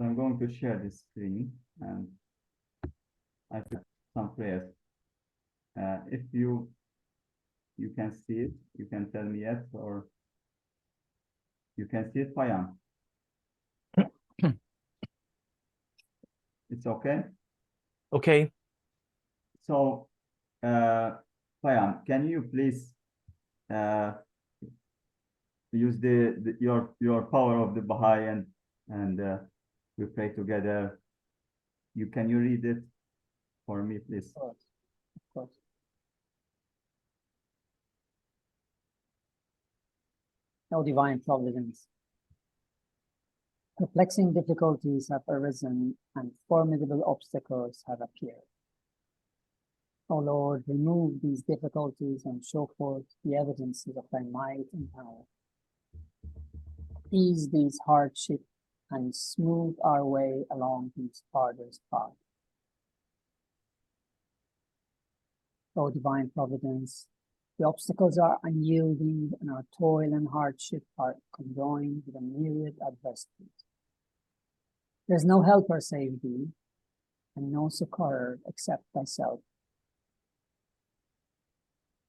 I'm going to share this screen and I put some prayers. If you can see it, you can tell me yes, or you can see it, Payam. It's okay? Okay. So, Payam, can you please use your power of the Baha'i and we pray together. Can you read it for me, please? Of course, of course. O divine providence, perplexing difficulties have arisen and formidable obstacles have appeared. O Lord, remove these difficulties and show forth the evidences of thy might and power. Ease these hardships and smooth our way along this arduous path. O divine providence, the obstacles are unyielding and our toil and hardship are conjoined with a myriad adversities. There is no helper save thee, and no succorer except thyself.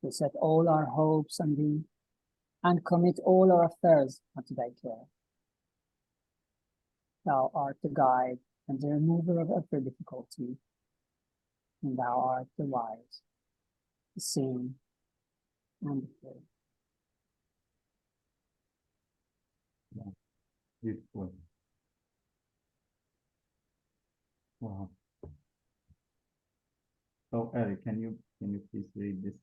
We set all our hopes on thee, and commit all our affairs unto thy care. Thou art the guide and the remover of every difficulty, and thou art the wise, the seeing, and the pure. Yeah. Beautiful. Wow. So, Ery, can you please read this?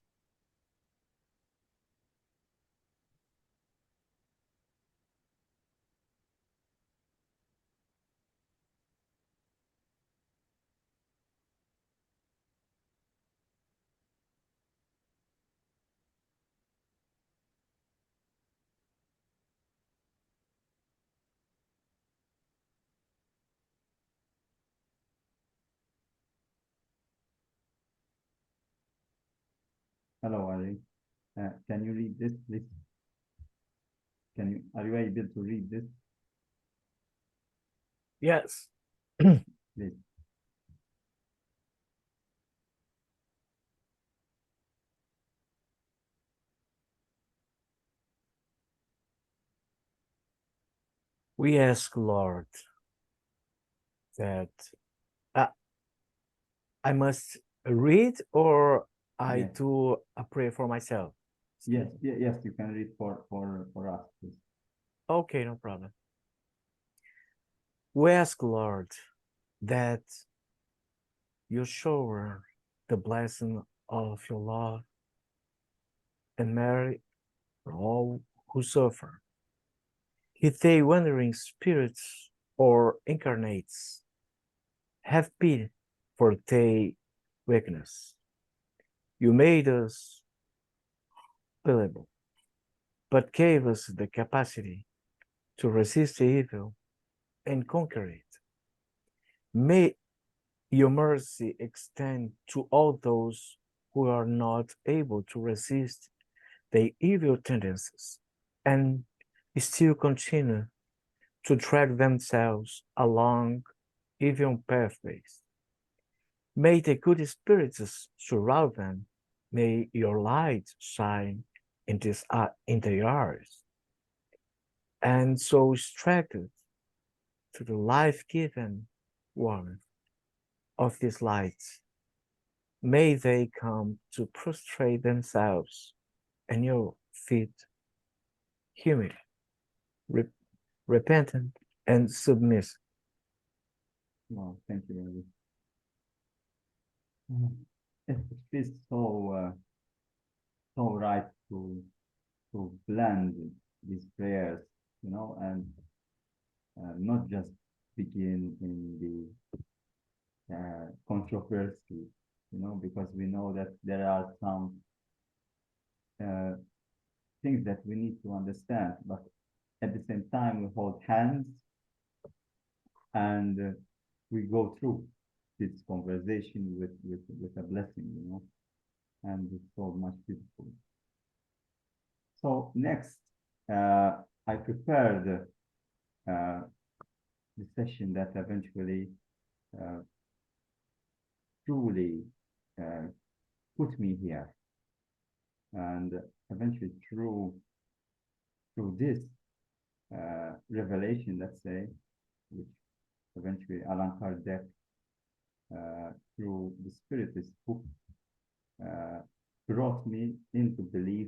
Hello, Ery. Can you read this, please? Are you able to read this? Yes. Please. We ask, Lord, that I must read, or I Yes. do a prayer for myself. Yes, yes, you can read for us, please. Okay, no problem. We ask, Lord, that you shower the blessing of your love and Mary for all who suffer. If they wandering spirits or incarnates, have pity for their weakness. You made us fallible, but gave us the capacity to resist the evil and conquer it. May your mercy extend to all those who are not able to resist the evil tendencies and still continue to drag themselves along evil pathways. May the good spirits surround them. May your light shine in their eyes, and so distracted to the life-giving warmth of this light, may they come to prostrate themselves at your feet, humble, repentant, and submissive. Wow, thank you, Ery. It is so right to blend these prayers, and not just begin in the controversy, because we know that there are some things that we need to understand, but at the same time we hold hands and we go through this conversation with a blessing, and it's so much beautiful. So next, I prepared the session that eventually truly put me here. And eventually through this revelation, let's say, which eventually Allan Kardec through the Spiritist book brought me into belief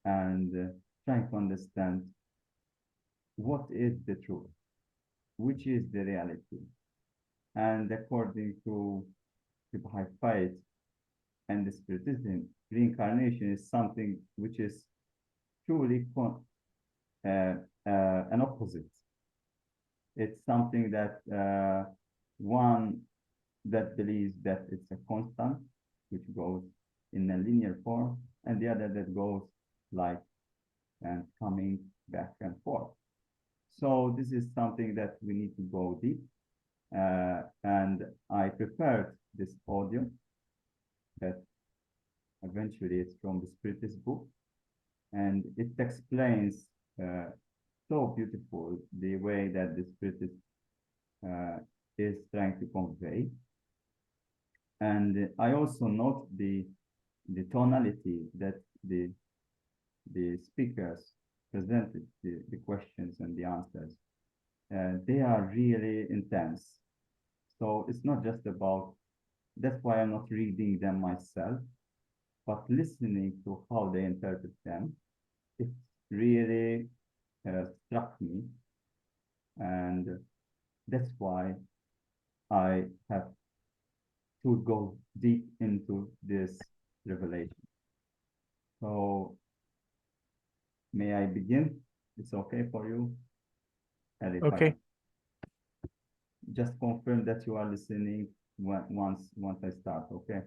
and trying to understand what is the truth, which is the reality. And according to the Baha'i Faith and the Spiritism, reincarnation is something which is truly an opposite. It's something that one that believes that it's a constant, which goes in a linear form, and the other that goes like and coming back and forth. So this is something that we need to go deep. And I prepared this audio that eventually it's from the Spiritist book, and it explains so beautiful the way that the Spiritist is trying to convey. And I also note the tonality that the speakers presented, the questions and the answers. They are really intense. So it's not just about, that's why I'm not reading them myself, but listening to how they interpret them. It really struck me. And that's why I have to go deep into this revelation. So may I begin? It's okay for you? Okay. Just confirm that you are listening once I start, okay?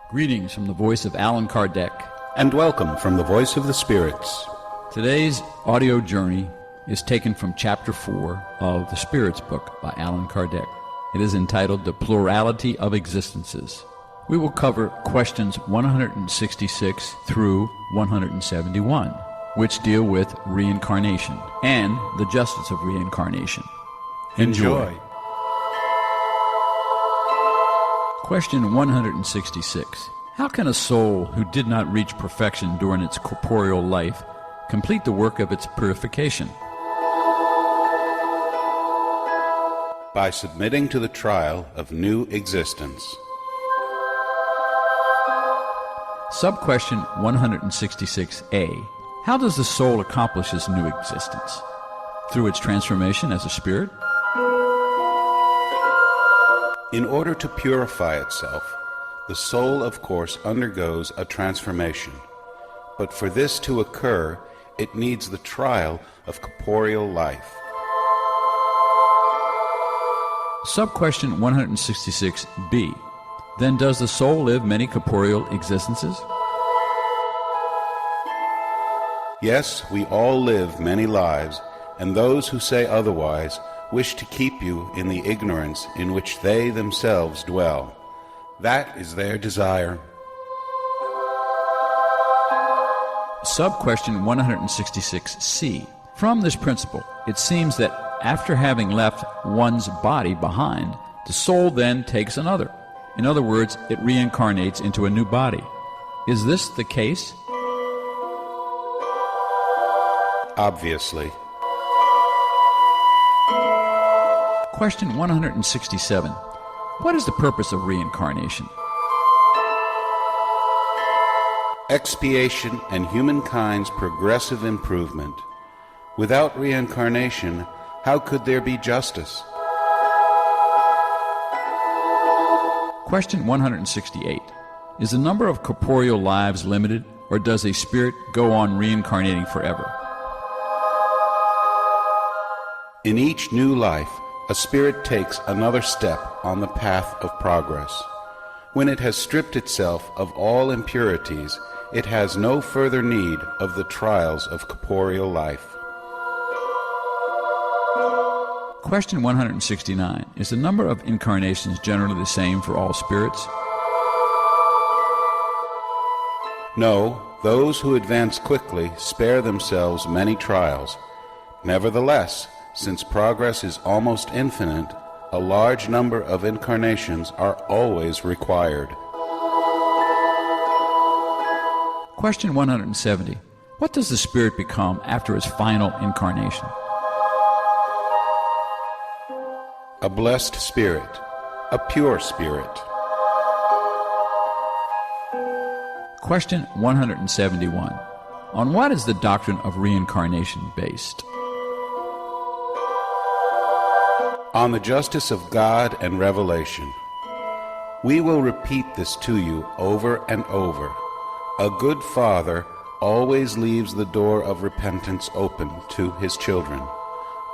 Greetings from the voice of Allan Kardec. And welcome from the voice of the spirits. Today's audio journey is taken from Chapter 4 of the Spirits book by Allan Kardec. It is entitled The Plurality of Existences. We will cover questions 166 through 171, which deal with reincarnation and the justice of reincarnation. Enjoy. Question 166. How can a soul who did not reach perfection during its corporeal life complete the work of its purification? By submitting to the trial of new existence. Sub-question 166A. How does the soul accomplish this new existence? Through its transformation as a spirit? In order to purify itself, the soul, of course, undergoes a transformation. But for this to occur, it needs the trial of corporeal life. Sub-question 166B. Then does the soul live many corporeal existences? Yes, we all live many lives, and those who say otherwise wish to keep you in the ignorance in which they themselves dwell. That is their desire. Sub-question 166C. From this principle, it seems that after having left one's body behind, the soul then takes another. In other words, it reincarnates into a new body. Is this the case? Obviously. Question 167. What is the purpose of reincarnation? Expiation and humankind's progressive improvement. Without reincarnation, how could there be justice? Question 168. Is the number of corporeal lives limited, or does a spirit go on reincarnating forever? In each new life, a spirit takes another step on the path of progress. When it has stripped itself of all impurities, it has no further need of the trials of corporeal life. Question 169. Is the number of incarnations generally the same for all spirits? No, those who advance quickly spare themselves many trials. Nevertheless, since progress is almost infinite, a large number of incarnations are always required. Question 170. What does the spirit become after its final incarnation? A blessed spirit, a pure spirit. Question 171. On what is the doctrine of reincarnation based? On the justice of God and revelation. We will repeat this to you over and over. A good father always leaves the door of repentance open to his children.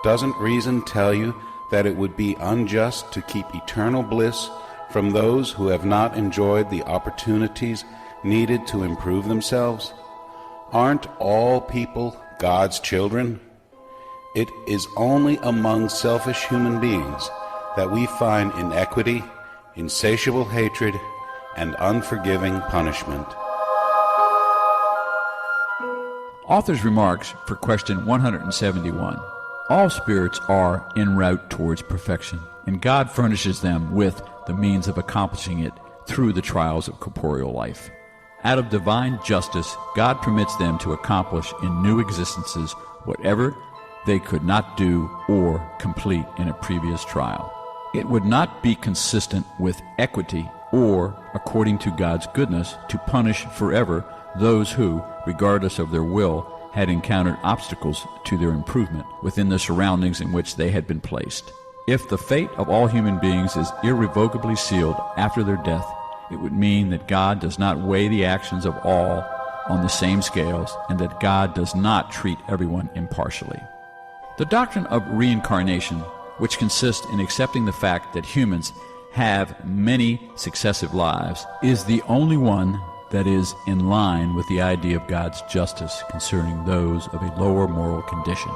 Doesn't reason tell you that it would be unjust to keep eternal bliss from those who have not enjoyed the opportunities needed to improve themselves? Aren't all people God's children? It is only among selfish human beings that we find inequity, insatiable hatred, and unforgiving punishment. Author's remarks for question 171. All spirits are en route towards perfection, and God furnishes them with the means of accomplishing it through the trials of corporeal life. Out of divine justice, God permits them to accomplish in new existences whatever they could not do or complete in a previous trial. It would not be consistent with equity or according to God's goodness to punish forever those who, regardless of their will, had encountered obstacles to their improvement within the surroundings in which they had been placed. If the fate of all human beings is irrevocably sealed after their death, it would mean that God does not weigh the actions of all on the same scales, and that God does not treat everyone impartially. The doctrine of reincarnation, which consists in accepting the fact that humans have many successive lives, is the only one that is in line with the idea of God's justice concerning those of a lower moral condition.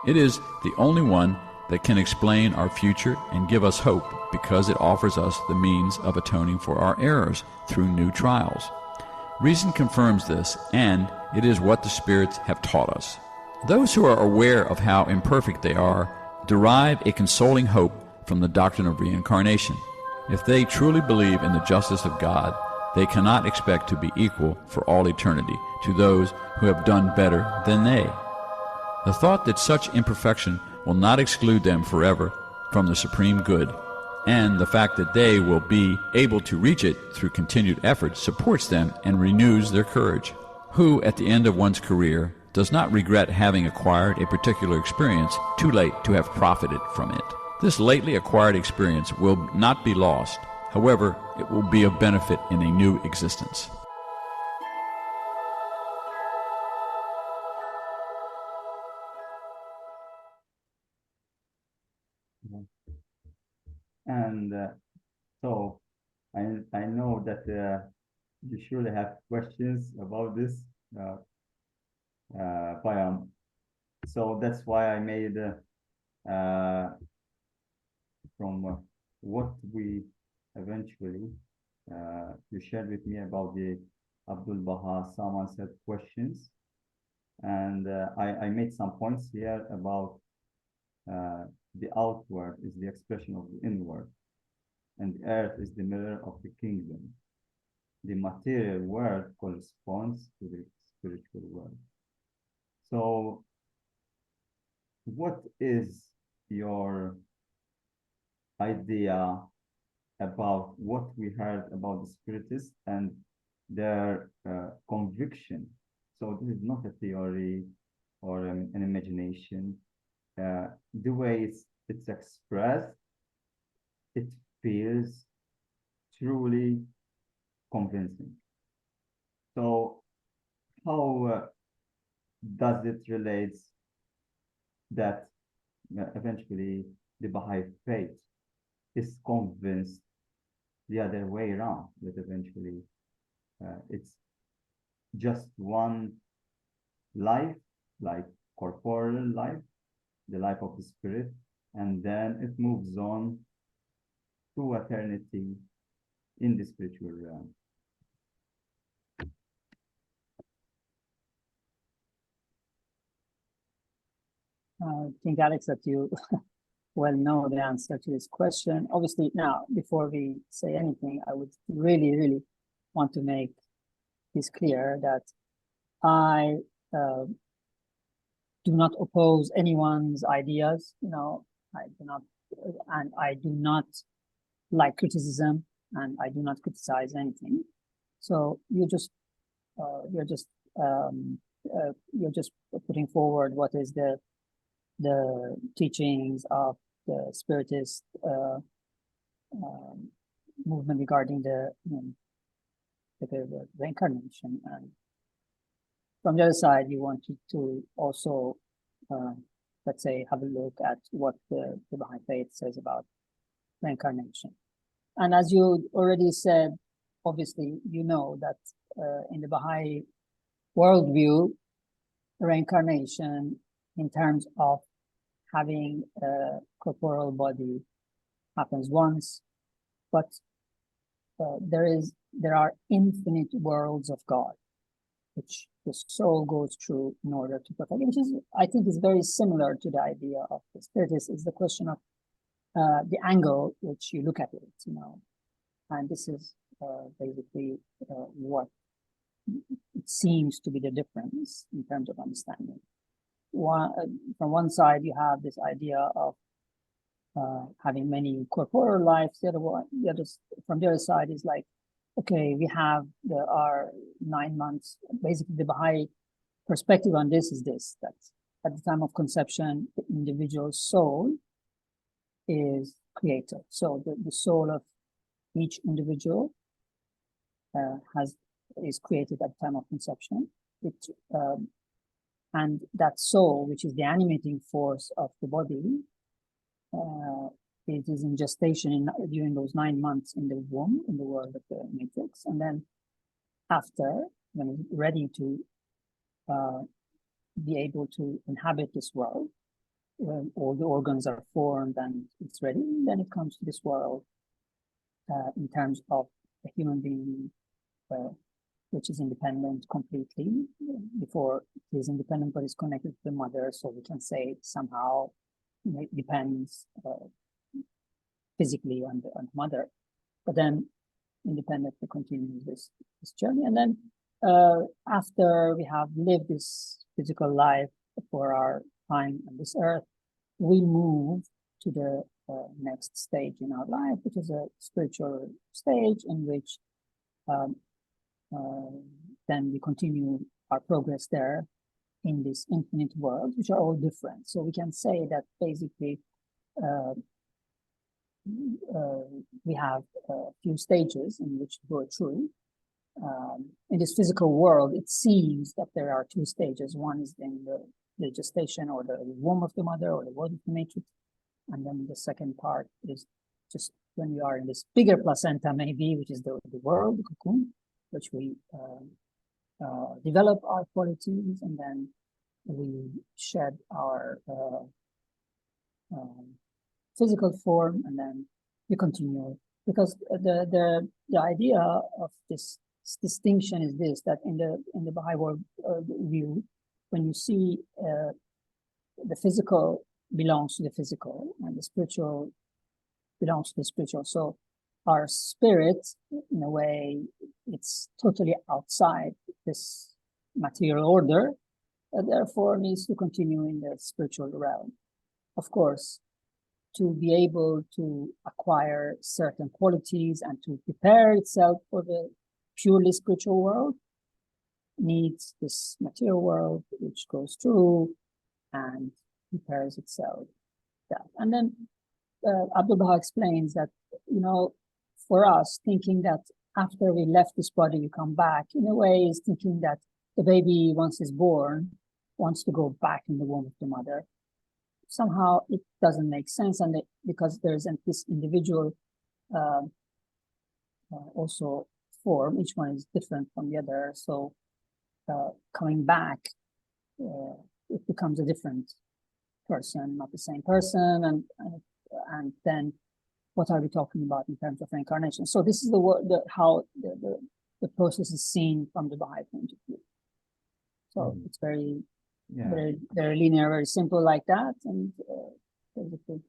It is the only one that can explain our future and give us hope, because it offers us the means of atoning for our errors through new trials. Reason confirms this, and it is what the spirits have taught us. Those who are aware of how imperfect they are derive a consoling hope from the doctrine of reincarnation. If they truly believe in the justice of God, they cannot expect to be equal for all eternity to those who have done better than they. The thought that such imperfection will not exclude them forever from the supreme good, and the fact that they will be able to reach it through continued effort, supports them and renews their courage. Who, at the end of one's career, does not regret having acquired a particular experience too late to have profited from it? This lately acquired experience will not be lost. However, it will be of benefit in a new existence. And so I know that you surely have questions about this, Payam. So that's why I made from what we eventually you shared with me about the Abdul Baha someone said questions, and I made some points here about the outward is the expression of the inward, and the earth is the mirror of the kingdom. The material world corresponds to the spiritual world. So what is your idea about what we heard about the Spiritists and their conviction? So this is not a theory or an imagination. The way it's expressed, it feels truly convincing. So how does it relate that eventually the Baha'i Faith is convinced the other way around, that eventually it's just one life, like corporeal life, the life of the spirit, and then it moves on to eternity in the spiritual realm? I think, Alex, that you well know the answer to this question. Obviously, now, before we say anything, I would really, really want to make this clear that I do not oppose anyone's ideas. I do not, and I do not like criticism, and I do not criticize anything. So you're just putting forward what is the teachings of the Spiritist movement regarding the reincarnation, and from the other side, you want to also, let's say, have a look at what the Baha'i Faith says about reincarnation. And as you already said, obviously, you know that in the Baha'i worldview, reincarnation in terms of having a corporeal body happens once, but there are infinite worlds of God, which the soul goes through in order to perfect, which is, I think, is very similar to the idea of the Spiritist. Is the question of the angle which you look at it, and this is basically what it seems to be the difference in terms of understanding. From one side, you have this idea of having many corporeal lives. From the other side is like, okay, there are 9 months. Basically, the Baha'i perspective on this is this: that at the time of conception, the individual soul is creator. So the soul of each individual is created at the time of conception. And that soul, which is the animating force of the body, it is in gestation during those 9 months in the womb, in the world of the matrix. And then after, when it's ready to be able to inhabit this world, when all the organs are formed and it's ready, then it comes to this world in terms of a human being, which is independent completely. Before it is independent, but is connected to the mother, so we can say somehow it depends physically on the mother, but then independently continues this journey. And then after we have lived this physical life for our time on this earth, we move to the next stage in our life, which is a spiritual stage in which then we continue our progress there in this infinite world, which are all different. So we can say that basically we have a few stages in which we go through. In this physical world, it seems that there are 2 stages. One is in the gestation or the womb of the mother or the world of the matrix. And then the second part is just when we are in this bigger placenta, maybe, which is the world, the cocoon, which we develop our qualities, and then we shed our physical form, and then we continue. Because the idea of this distinction is this: that in the Baha'i world view, when you see the physical belongs to the physical, and the spiritual belongs to the spiritual. So our spirit, in a way, it's totally outside this material order, therefore needs to continue in the spiritual realm. Of course, to be able to acquire certain qualities and to prepare itself for the purely spiritual world, needs this material world, which goes through and prepares itself. And then Abdul Baha explains that, for us, thinking that after we left this body, we come back, in a way, is thinking that the baby, once is born, wants to go back in the womb of the mother. Somehow it doesn't make sense, and because there's this individual also form, each one is different from the other. So coming back, it becomes a different person, not the same person, and then what are we talking about in terms of reincarnation? So this is how the process is seen from the Baha'i point of view. So it's very Yeah. Very linear, very simple like that, and basically.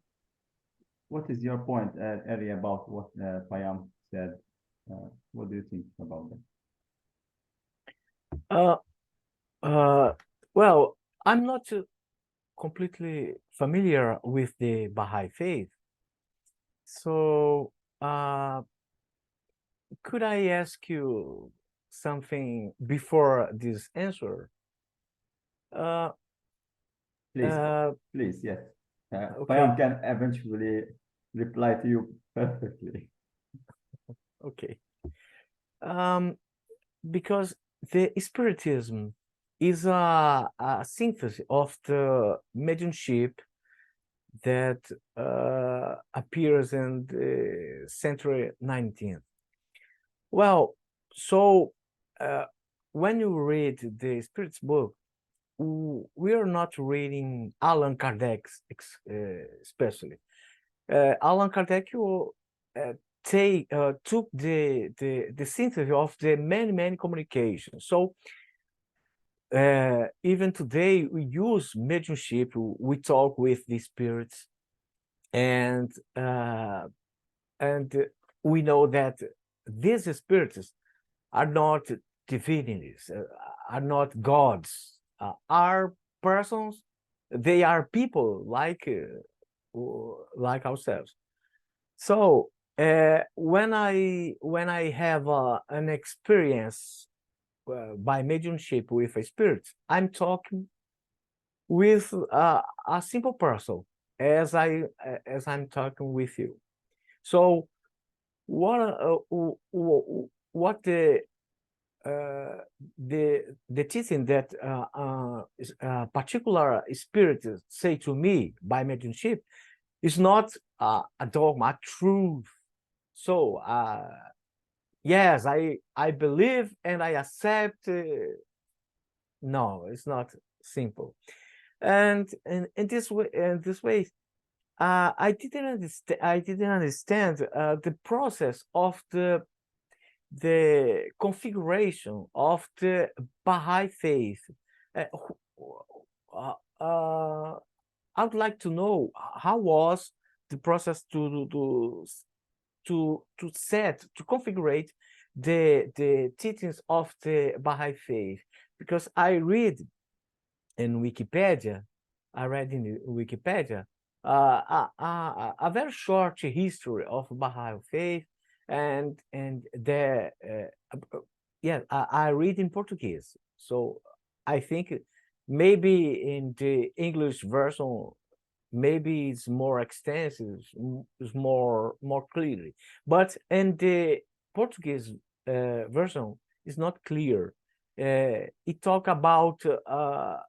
What is your point, Ery, about what Payam said? What do you think about that? Well, I'm not completely familiar with the Baha'i Faith. So, could I ask you something before this answer? Please, yes. Okay. Payam can eventually reply to you perfectly. Okay. Because the Spiritism is a synthesis of the mediumship that appears in the century 19th. Well, so when you read the Spirit's book, we are not reading Allan Kardec, especially. Allan Kardec took the synthesis of the many communications. So even today we use mediumship. We talk with the spirits, and we know that these spirits are not divinities, are not gods, are persons. They are people like ourselves. So when I have an experience by mediumship with a spirit, I'm talking with a simple person as I'm talking with you. So what the teaching that particular spirits say to me by mediumship is not a dogma, a truth. So yes, I believe and I accept. No, it's not simple. And in this way, I didn't understand the process of the configuration of the Baha'i Faith. I would like to know how was the process to configure the teachings of the Baha'i Faith, because I read in Wikipedia a very short history of Baha'i Faith, and I read in Portuguese, so I think maybe in the English version maybe it's more extensive, it's more clearly, but in the Portuguese version it's not clear. It talk about a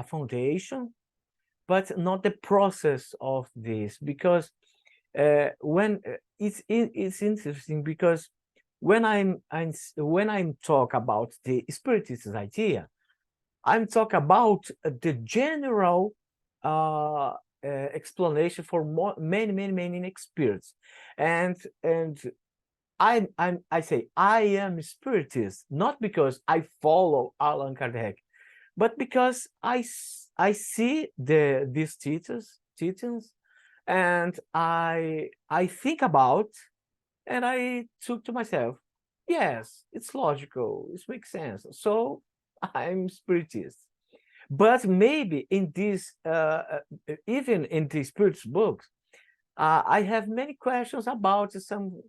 foundation, but not the process of this, because when it's interesting, because when I'm talk about the Spiritist idea, I'm talking about the general explanation for many experience, and I say I am Spiritist not because I follow Allan Kardec, but because I see these teachings, and I think about, and I took to myself, yes, it's logical, it makes sense, so I'm Spiritist. But maybe in this, even in the Spirit's books, I have many questions about some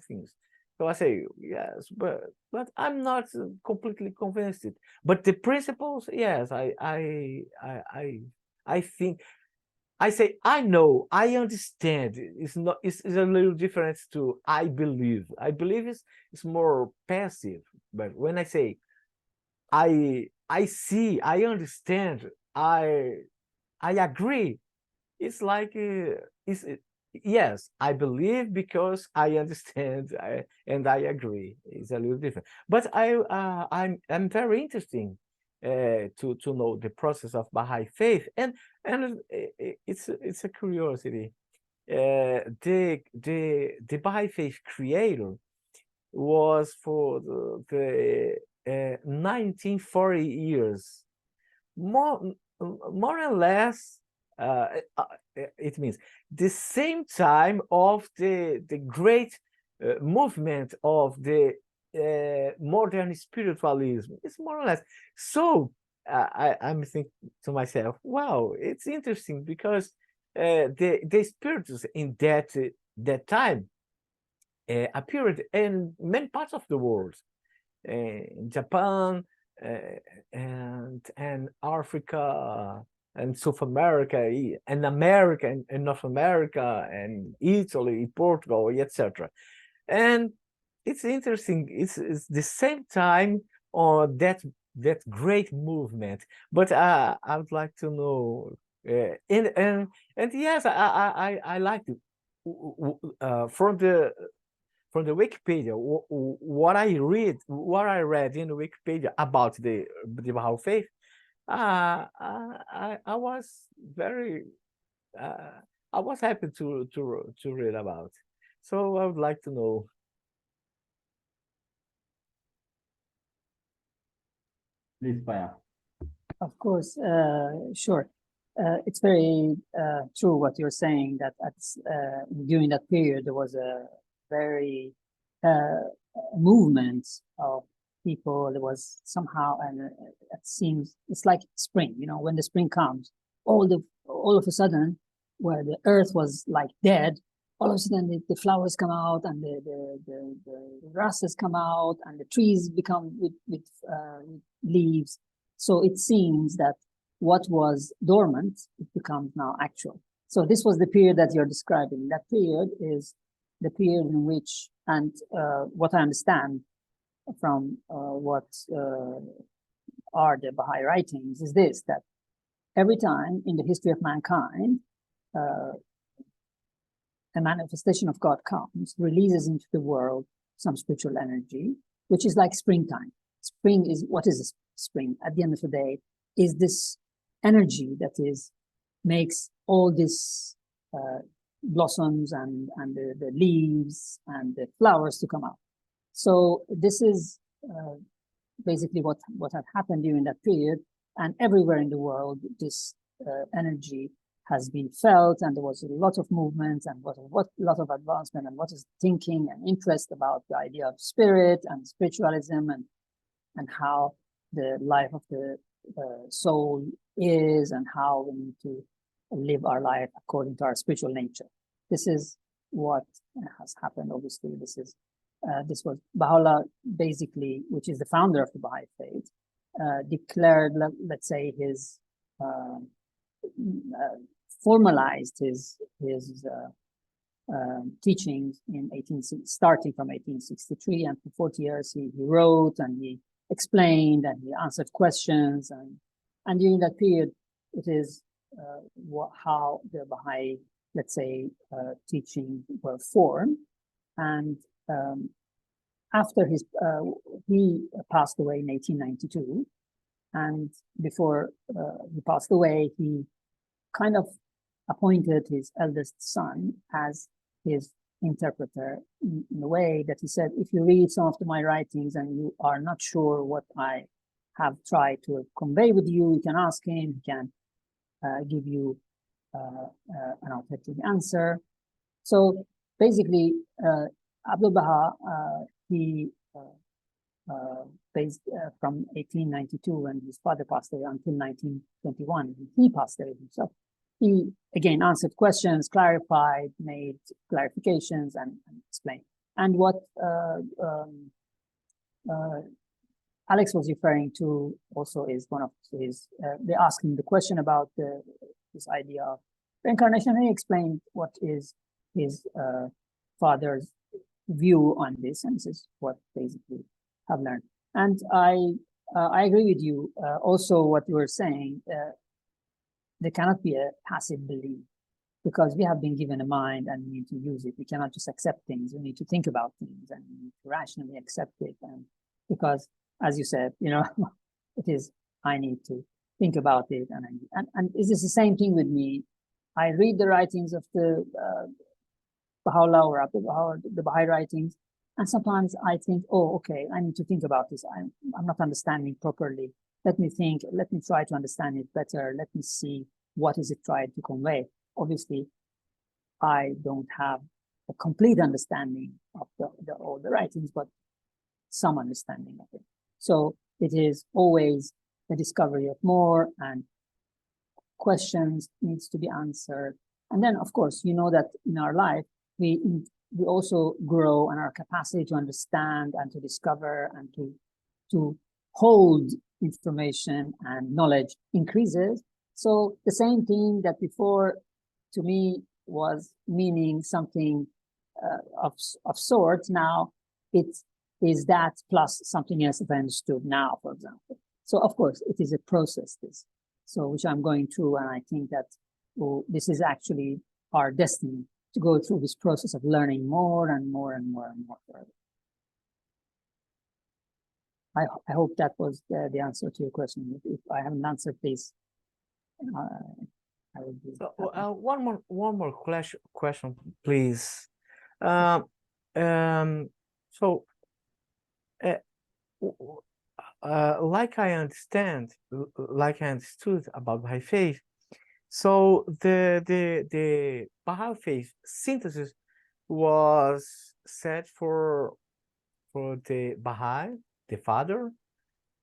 things. So I say yes, but I'm not completely convinced. But the principles, yes, I think. I say I know, I understand. It's not. It's a little different to I believe. I believe it's more passive. But when I say I see, I understand, I agree, it's like yes, I believe because I understand, and I agree. It's a little different, but I'm very interesting to know the process of Baha'i Faith, and it's a curiosity. The Baha'i Faith creator was for the 1940 years, more or less. It means the same time of the great movement of the modern spiritualism. It's more or less. So I'm thinking to myself, wow, it's interesting because the spirits in that time appeared in many parts of the world, in Japan and Africa and South America and America and North America and Italy, Portugal, etc. And it's interesting. It's the same time on that great movement. But I would like to know, and yes, I like it. From the Wikipedia, what I read in the Wikipedia about the Baha'i Faith, I was very I was happy to read about. So I would like to know. Please, Payam. Of course, sure. It's very true what you're saying, that during that period there was a very movement of people. There was somehow, and it seems it's like spring. You know, when the spring comes, all of a sudden, where the earth was like dead, all of a sudden the flowers come out and the grasses come out and the trees become with leaves. So it seems that what was dormant, it becomes now actual. So this was the period that you're describing. That period is the period in which, and what I understand from what are the Baha'i writings is this, that every time in the history of mankind, a manifestation of God comes, releases into the world some spiritual energy, which is like springtime. Spring is, what is spring? At the end of the day, is this energy that makes all this blossoms and the leaves and the flowers to come out. So this is basically what had happened during that period, and everywhere in the world, this energy has been felt, and there was a lot of movement and a lot of advancement and what is thinking and interest about the idea of spirit and spiritualism and how the life of the soul is and how we need to live our life according to our spiritual nature. This is what has happened. Obviously, this was Baha'u'llah, basically, which is the founder of the Baha'i Faith, declared, let's say, his formalized his teachings starting from 1863, and for 40 years he wrote and he explained and he answered questions, and during that period it is how the Baha'i, let's say, teachings were formed. And after he passed away in 1892, and before he passed away, he kind of appointed his eldest son as his interpreter in a way that he said, if you read some of my writings and you are not sure what I have tried to convey with you, you can ask him, he can give you an authentic answer. So basically, Abdul Baha, he based from 1892 when his father passed away until 1921, he passed away himself. He again answered questions, clarified, made clarifications, and explained. And what Alex was referring to also is one of his. They asked him the question about this idea of reincarnation, and he explained what is his father's view on this, and this is what basically I've learned. And I agree with you. Also, what you were saying. There cannot be a passive belief, because we have been given a mind and we need to use it. We cannot just accept things. We need to think about things and we need to rationally accept it. And because, as you said, you know, it is, I need to think about it. And is this the same thing with me? I read the writings of the Baha'u'llah or the Baha'i writings, And sometimes I think, oh, okay, I need to think about this. I'm not understanding properly. Let me think, let me try to understand it better. Let me see what is it trying to convey. Obviously, I don't have a complete understanding of all the writings, but some understanding of it. So it is always the discovery of more, and questions needs to be answered. And then, of course, you know that in our life, we also grow, and our capacity to understand and to discover and to hold information and knowledge increases. So the same thing that before to me was meaning something of sorts, now it is that plus something else if I understood now, for example. So of course it is a process, this, so which I'm going through, and I think that this is actually our destiny, to go through this process of learning more and more and more and more further. I hope that was the answer to your question. If I haven't answered, please. I will be So, one more question, please. So, like I understood about Baha'i Faith, so the Baha'i Faith synthesis was set for the Baha'i, the father,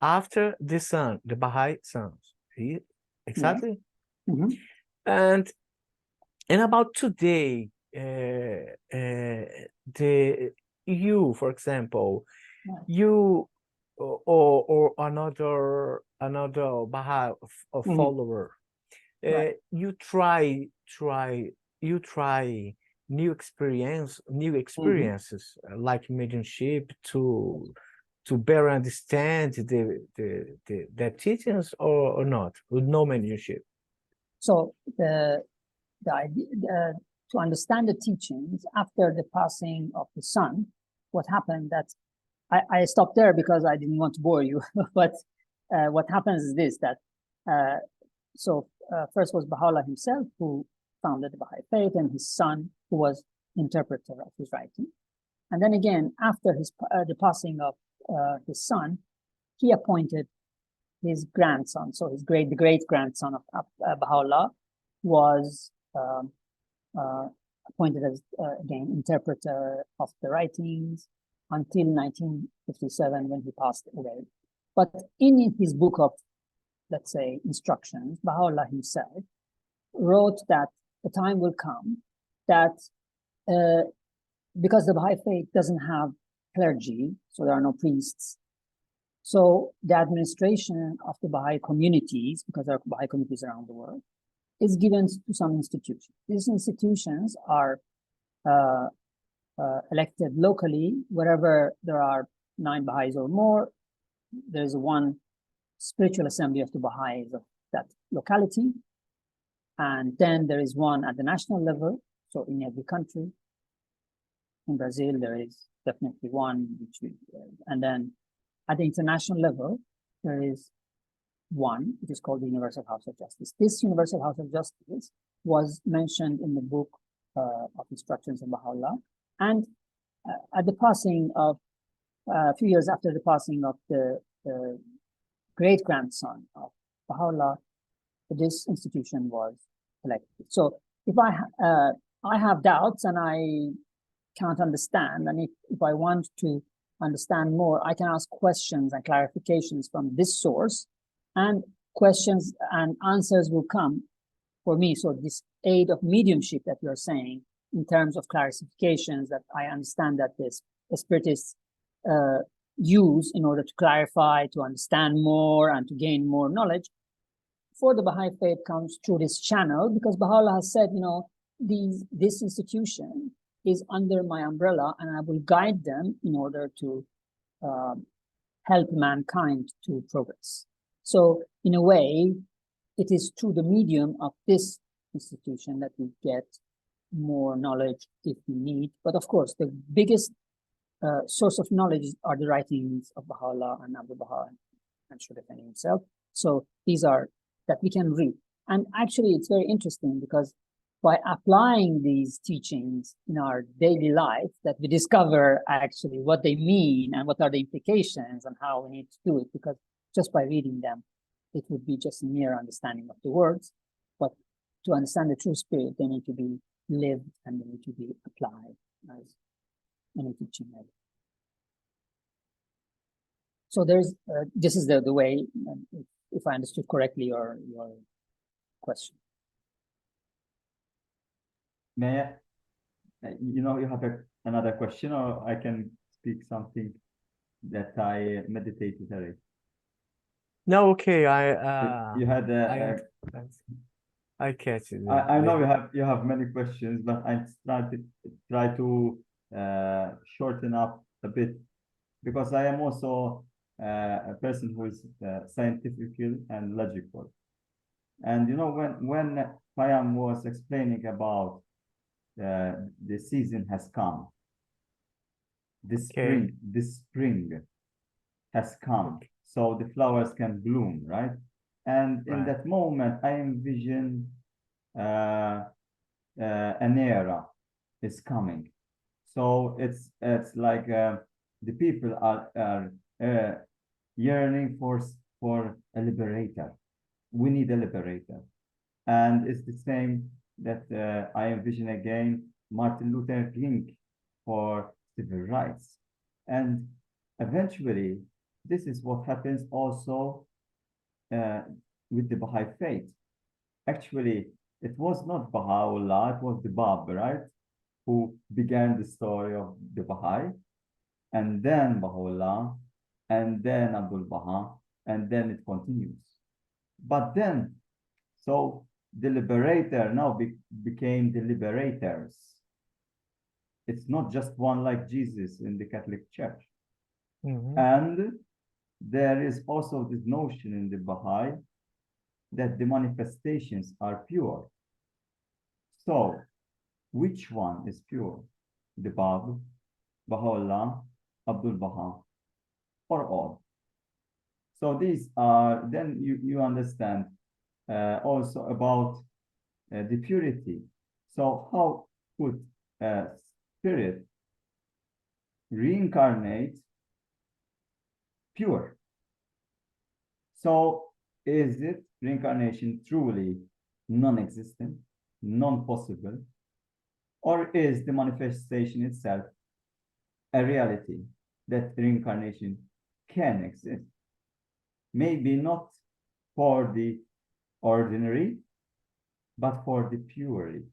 after the son, the Baha'i sons. Exactly. Yeah. Mm-hmm. And about today, you, for example, you or another Baha'i follower, you try new experiences like mediumship to better understand the teachings, or not, with no mediumship. So the idea to understand the teachings after the passing of the son, what happened, that I stopped there because I didn't want to bore you, but what happens is this, that first was Baha'u'llah himself, who founded the Baha'i Faith, and his son, who was interpreter of his writing. And then again, after the passing of his son, he appointed his grandson. So the great grandson of Baha'u'llah was appointed as again interpreter of the writings until 1957, when he passed away. But in his book of, let's say, instructions, Baha'u'llah himself wrote that the time will come that because the Baha'i Faith doesn't have clergy, so there are no priests, so the administration of the Baha'i communities, because there are Baha'i communities around the world, is given to some institutions. These institutions are elected locally. Wherever there are 9 Baha'is or more, there's one spiritual assembly of the Baha'is of that locality. And then there is one at the national level, so in every country. In Brazil, there is definitely one, and then at the international level, there is one, it is called the Universal House of Justice. This Universal House of Justice was mentioned in the book of instructions of Baha'u'llah. And at the passing of, a few years after the passing of the great-grandson of Baha'u'llah, this institution was elected. So if I have doubts and I can't understand, and if I want to understand more, I can ask questions and clarifications from this source, and questions and answers will come for me. So this aid of mediumship that you're saying, in terms of clarifications that I understand that the Spiritists use in order to clarify, to understand more, and to gain more knowledge, for the Baha'i Faith comes through this channel, because Baha'u'llah has said, this institution is under my umbrella, and I will guide them in order to help mankind to progress. So in a way, it is through the medium of this institution that we get more knowledge if we need. But of course, the biggest source of knowledge are the writings of Baha'u'llah and Abdul Baha and Shurafani himself. So these are that we can read. And actually, it's very interesting because by applying these teachings in our daily life that we discover actually what they mean and what are the implications and how we need to do it, because just by reading them, it would be just a mere understanding of the words. But to understand the true spirit, they need to be lived and they need to be applied as any teaching. So there's, this is the way, if I understood correctly your question. May I, you have another question, or I can speak something that I meditated already? No, okay. You had I catch it. I know you have many questions, but I try to shorten up a bit, because I am also a person who is scientific and logical. And when Payam was explaining about the season has come, the spring has come, so the flowers can bloom, right? And in that moment, I envision an era is coming. So it's like the people are yearning for a liberator. We need a liberator, and it's the same that I envision again Martin Luther King for civil rights, and eventually this is what happens also with the Baha'i Faith. Actually, it was not Baha'u'llah, it was the Bab, right, who began the story of the Baha'i, and then Baha'u'llah, and then Abdul Baha, and then it continues. But then, so the liberator now became the liberators. It's not just one like Jesus in the Catholic Church. And there is also this notion in the Baha'i that the manifestations are pure. So, which one is pure? The Bab, Baha'u'llah, Abdul Baha, or all? So these are, then you understand also about the purity. So how could a spirit reincarnate pure? So is it reincarnation truly non-existent, non-possible, or is the manifestation itself a reality that reincarnation can exist? Maybe not for the ordinary, but for the purely.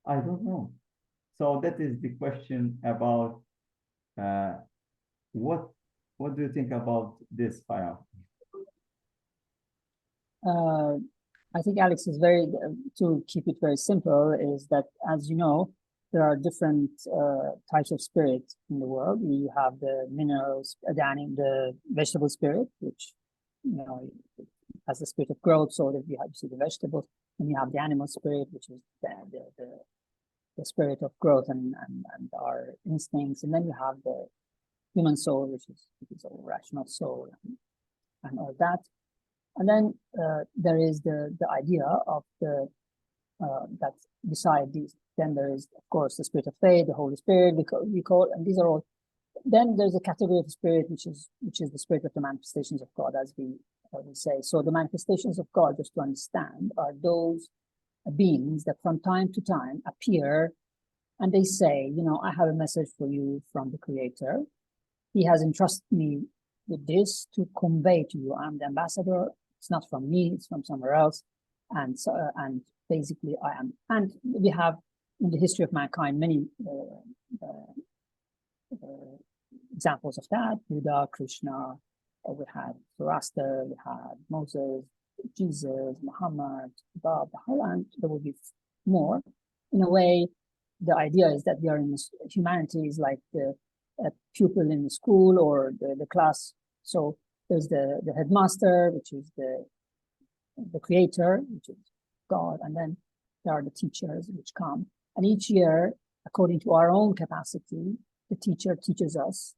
I don't know. So that is the question about what do you think about this, Payam? I think Alex is very, to keep it very simple, is that, as you know, there are different types of spirit in the world. You have the minerals, the vegetable spirit, which has the spirit of growth, so that you see the vegetables, and you have the animal spirit, which is the spirit of growth and our instincts, and then you have the human soul, which is a rational soul and all that. And then there is the idea of the that beside these, then there is of course the spirit of faith, the Holy Spirit, we call, and these are all. Then there's a category of spirit which is the spirit of the manifestations of God, as we say. So the manifestations of God, just to understand, are those beings that from time to time appear, and they say, I have a message for you from the Creator. He has entrusted me with this to convey to you. I'm the ambassador. It's not from me, it's from somewhere else. And so, and basically I am. And we have in the history of mankind many examples of that. Buddha, Krishna, we had Zoroaster, we had Moses, Jesus, Muhammad, Bob, and there will be more. In a way, the idea is that we are in humanity is like a pupil in the school or the class. So there's the headmaster, which is the creator, which is God, and then there are the teachers which come. And each year, according to our own capacity, the teacher teaches us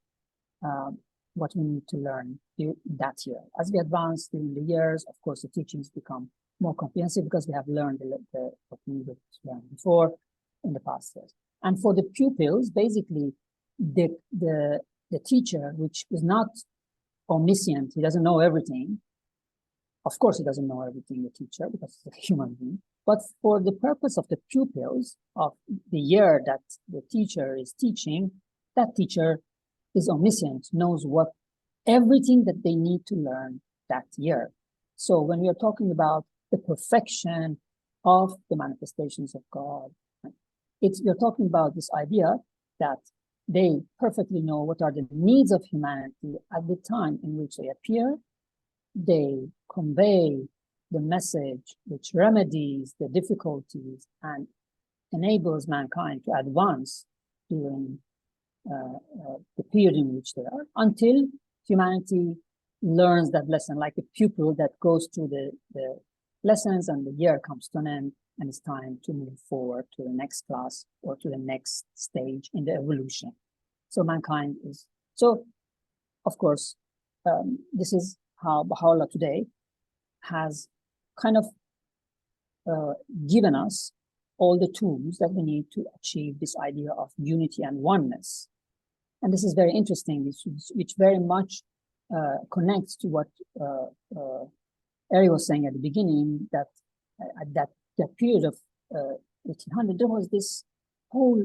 what we need to learn that year. As we advance during the years, of course, the teachings become more comprehensive because we have learned what we needed to learn before in the past years. And for the pupils, basically, the teacher, which is not omniscient, he doesn't know everything. Of course, he doesn't know everything, the teacher, because he's a human being. But for the purpose of the pupils of the year that the teacher is teaching, that teacher is omniscient, knows what everything that they need to learn that year. So when we are talking about the perfection of the manifestations of God, we're talking about this idea that they perfectly know what are the needs of humanity at the time in which they appear. They convey the message which remedies the difficulties and enables mankind to advance during the period in which they are, until humanity learns that lesson, like a pupil that goes through the lessons and the year comes to an end and it's time to move forward to the next class or to the next stage in the evolution. So mankind is, so of course, this is how Baha'u'llah today has kind of given us all the tools that we need to achieve this idea of unity and oneness. And this is very interesting, which very much connects to what Ery was saying at the beginning, that at that period of 1800, there was this whole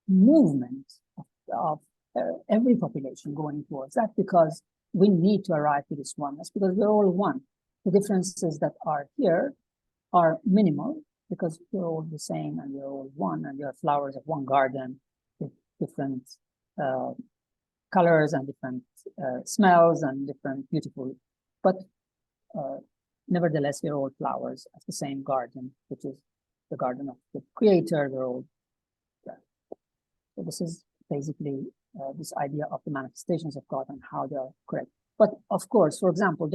movement of every population going towards that, because we need to arrive to this oneness, because we're all one. The differences that are here are minimal, because we're all the same and we're all one, and we are flowers of one garden with different colors and different smells and different beautiful, but nevertheless, we're all flowers of the same garden, which is the garden of the Creator. We're all, yeah. So this is basically this idea of the manifestations of God and how they are correct. But of course, for example,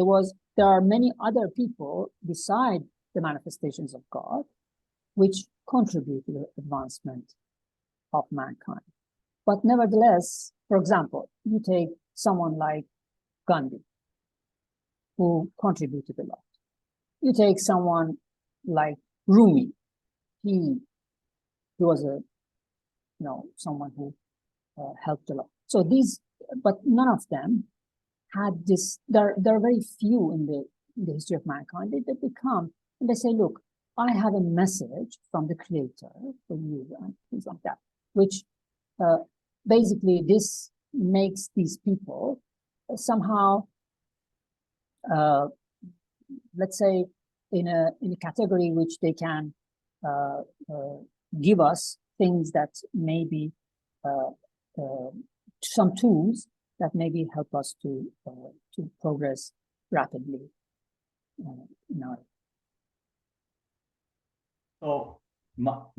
there are many other people beside the manifestations of God, which contribute to the advancement of mankind. But nevertheless, for example, you take someone like Gandhi, who contributed a lot. You take someone like Rumi. He was someone who helped a lot. So these, but none of them had this. There are very few in the history of mankind that they come and they say, "Look, I have a message from the Creator for you," and things like that. Which basically this makes these people somehow, let's say, in a category which they can give us things that maybe some tools that maybe help us to progress rapidly. So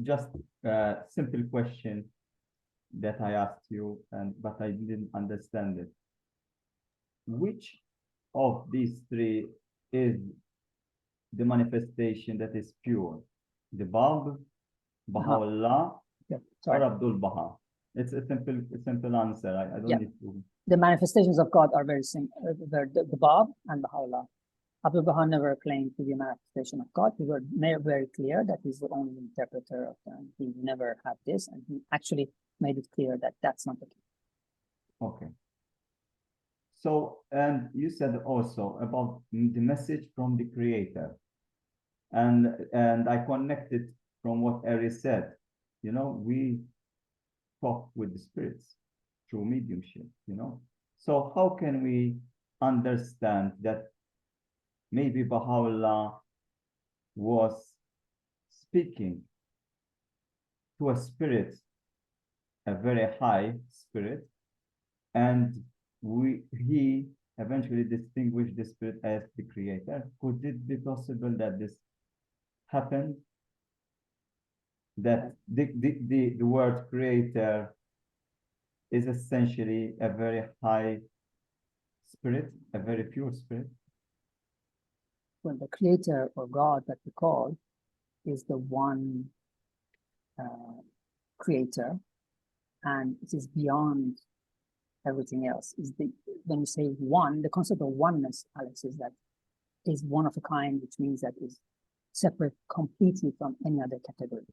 just a simple question that I asked you, but I didn't understand it. Which of these three is the manifestation that is pure? The Bab, Baha'u'llah, or Abdul Baha? It's a simple answer. I don't need to. The manifestations of God are very simple. The Bab and Baha'u'llah. Abdul Baha never claimed to be a manifestation of God. He was very clear that he's the only interpreter of them. He never had this, and he actually made it clear that that's not the case. Okay. So, and you said also about the message from the Creator, and I connected from what Ery said. We talk with the spirits through mediumship. So how can we understand that maybe Baha'u'llah was speaking to a spirit, a very high spirit, and he eventually distinguished the spirit as the Creator? Could it be possible that this happened? That the word Creator is essentially a very high spirit, a very pure spirit? Well, the Creator or God that we call is the one Creator, and it is beyond everything else. When you say one, the concept of oneness, Alex, is that is one of a kind, which means that is separate completely from any other category,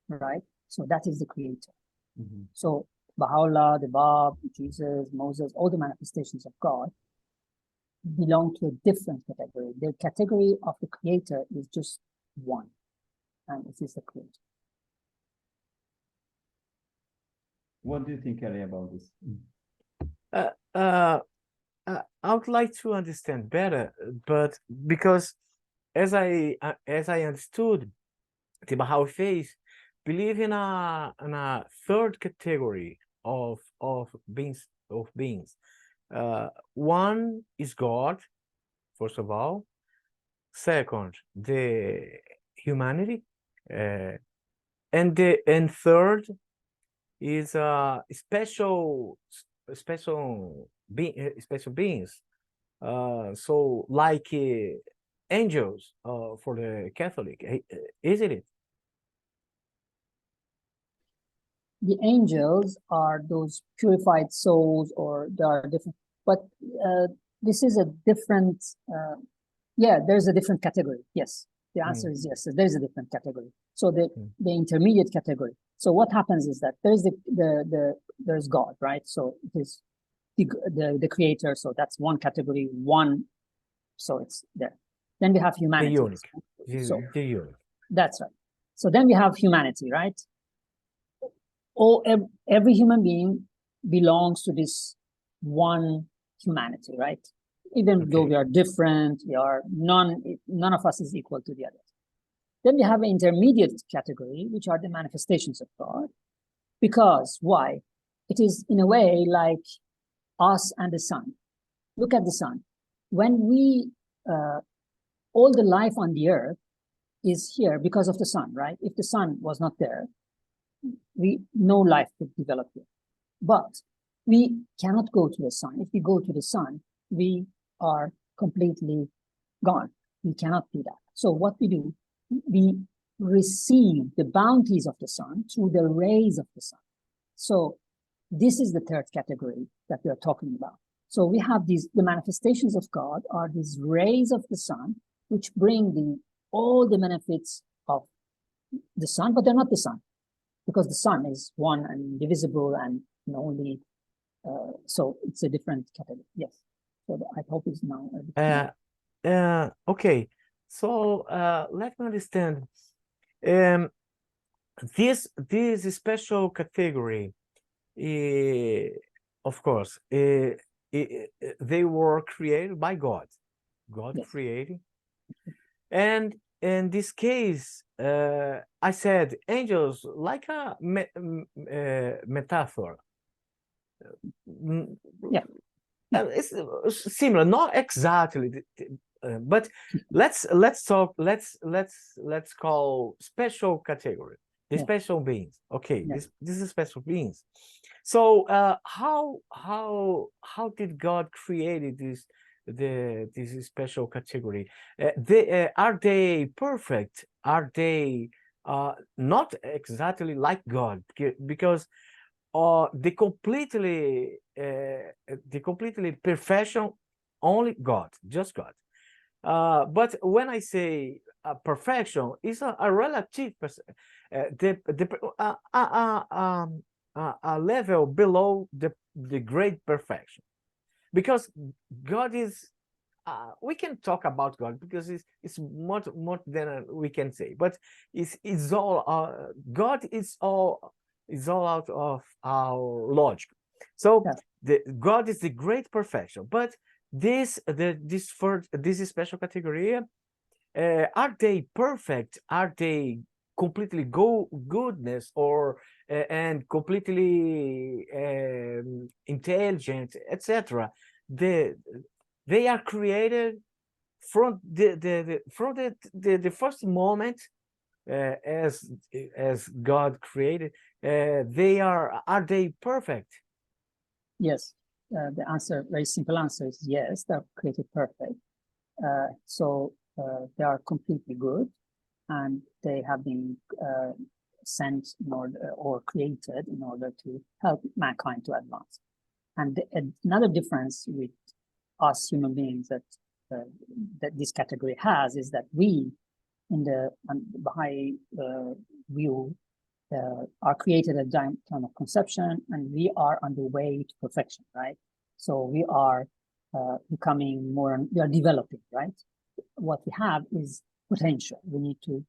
right? So that is the creator. So Baha'u'llah, the Bab, Jesus, Moses, all the manifestations of God belong to a different category. The category of the creator is just one, and it is the creator. What do you think, Ery, about this? I would like to understand better, but because as I understood, the Baha'i Faith believe in a third category of beings. One is God, first of all. Second, the humanity, and third is special beings. So like angels for the Catholic, isn't it? The angels are those purified souls, or there are different, but this is a different, yeah, there's a different category. Yes, the answer is yes, there's a different category. So the intermediate category. So what happens is that there's there's God, right? So it is the creator. So that's one category, one. So it's there. Then we have humanity. The unique. So the unique. That's right. So then we have humanity, right? Every human being belongs to this one humanity, right? Even though we are different, we are none of us is equal to the others. Then we have an intermediate category, which are the manifestations of God. Because why? It is in a way like us and the sun. Look at the sun. When we, all the life on the earth is here because of the sun, right? If the sun was not there, no life could develop here. But we cannot go to the sun. If we go to the sun, we are completely gone. We cannot do that. So what we do, we receive the bounties of the sun through the rays of the sun. So this is the third category that we are talking about. So we have the manifestations of God are these rays of the sun, which bring all the benefits of the sun, but they're not the sun, because the sun is one and indivisible and only, so it's a different category. Yes. So I hope it's now. Okay. So let me understand. This special category, of course, they were created by God. God created, and in this case, I said angels like a metaphor. Yeah. It's similar, not exactly, but let's call special category the special beings. Okay, this is special beings. So how did God created this special category? Are they perfect? Are they not exactly like God? Because the completely perfection, only God, just God. But when I say perfection, is a relative a level below the great perfection, because God is. We can talk about God because it's more than we can say, but it's all God is all out of our logic. So God is the great perfection, but this special category, are they perfect? Are they completely goodness, or and completely intelligent, etc.? They are created from the first moment, as God created. Are they perfect? Yes. The answer, very simple answer, is yes. They're created perfect. So they are completely good, and they have been sent in order, or created in order to help mankind to advance. And another difference with us human beings that this category has is that we in the Baha'i view, are created at the time of conception, and we are on the way to perfection, right? So we are becoming more, we are developing, right? What we have is potential. We need to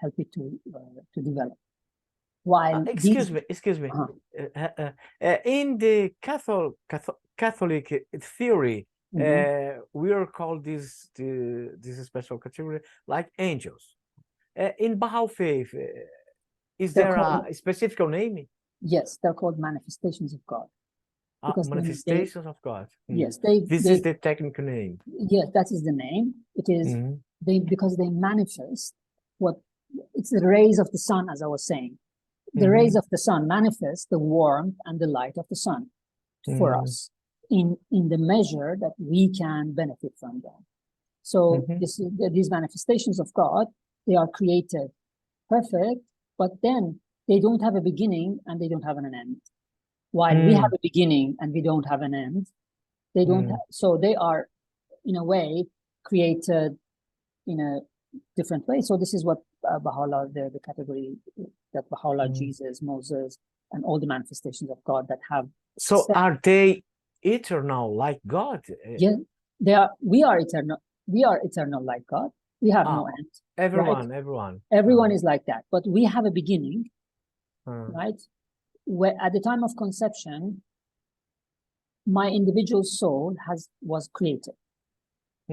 help it to develop. While excuse me. In the Catholic theory, we are called this special category like angels. In Baha'i Faith, is there a specific name? Yes, they're called manifestations of God. Manifestations of God. Yes, this is the technical name. Yes, that is the name. It is because they manifest what it's the rays of the sun, as I was saying. The rays of the sun manifest the warmth and the light of the sun for us in the measure that we can benefit from them. So these manifestations of God, they are created perfect, but then they don't have a beginning and they don't have an end. While we have a beginning and we don't have an end, they don't have, so they are in a way created in a different way. So this is what Baha'u'llah, the category that Baha'u'llah, Jesus, Moses, and all the manifestations of God that have. So are they eternal like God? Yeah, they are. We are eternal. We are eternal like God. We have no end. Everyone is like that. But we have a beginning, right? Where at the time of conception, my individual soul was created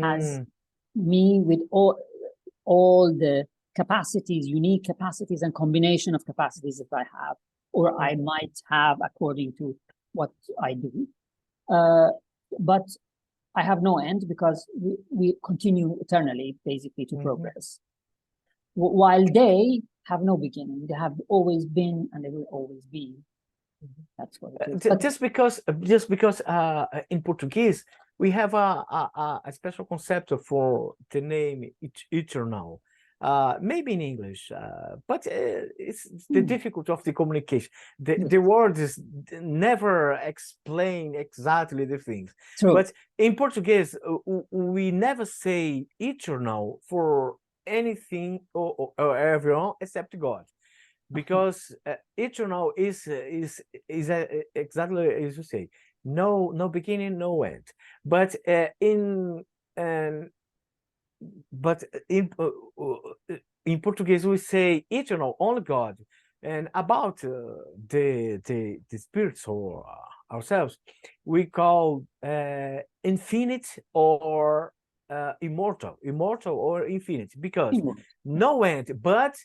as me with all the capacities, unique capacities and combination of capacities that I have, or I might have according to what I do. But I have no end because we continue eternally, basically, to progress. While they have no beginning, they have always been and they will always be. That's what it is. Just because in Portuguese we have a special concept for the name eternal. Maybe in English, but it's the difficulty of the communication. The words never explain exactly the things. True. But in Portuguese, we never say eternal for anything or everyone except God, because eternal is exactly as you say, no beginning, no end. But in Portuguese we say eternal, only God. And about the spirits or ourselves, we call infinite or immortal or infinite, because no end. But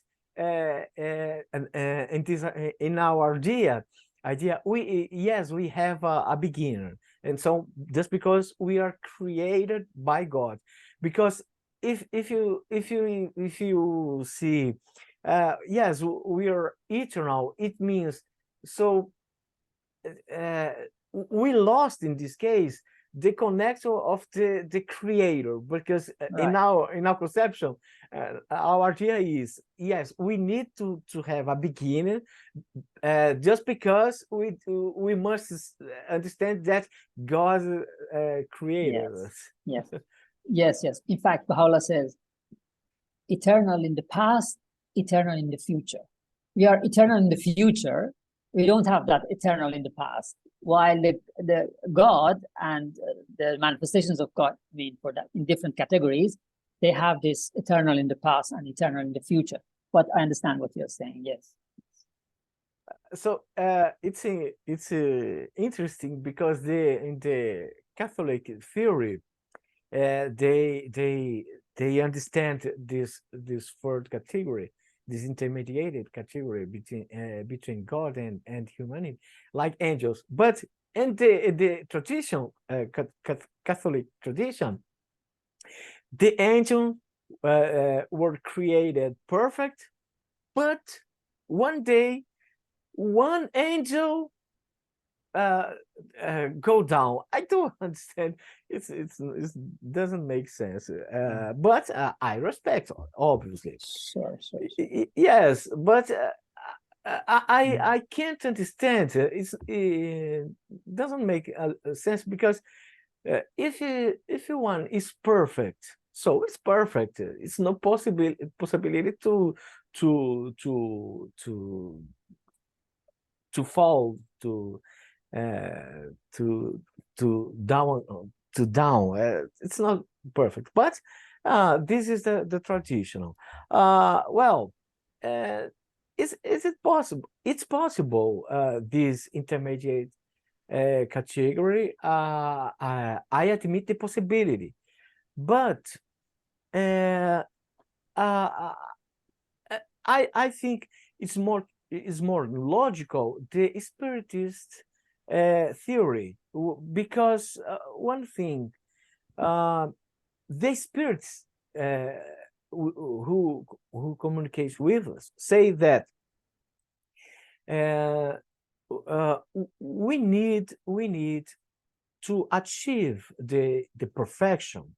in our idea we have a beginner, and so just because we are created by God, because if you see, yes, we are eternal, it means so we lost in this case the connection of the creator, because in our conception, our idea is, yes, we need to have a beginning, just because we must understand that God created us. Yes. In fact, Baha'u'llah says, eternal in the past, eternal in the future. We are eternal in the future. We don't have that eternal in the past. While the God and the manifestations of God, I mean, for that in different categories, they have this eternal in the past and eternal in the future. But I understand what you're saying. Yes. So it's interesting because in the Catholic theory, they understand this third category, this intermediated category between God and humanity, like angels. But in the tradition, Catholic tradition, the angels were created perfect, but one day one angel go down. I don't understand. It doesn't make sense. But I respect, obviously. Sure. Yes, but I can't understand. It doesn't make sense, because if one is perfect, So it's perfect. It's no possibility to fall uh, to down it's not perfect, but this is the traditional. Well, is it possible? It's possible. This intermediate category. I admit the possibility, but uh, uh, I think it's more logical the spiritist theory, because one thing, the spirits who communicates with us say that we need to achieve the perfection,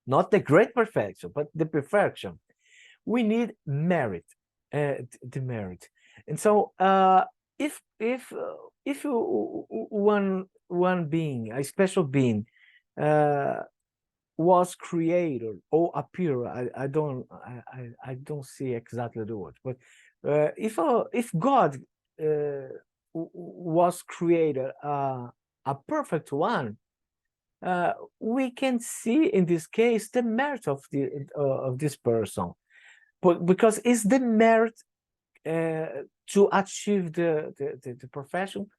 not the great perfection, but the perfection. We need merit, the merit, and so if one being, a special being, was created or appear, I don't see exactly the word, but if God was created a perfect one, we can see in this case the merit of this person, but because it's the merit to achieve the profession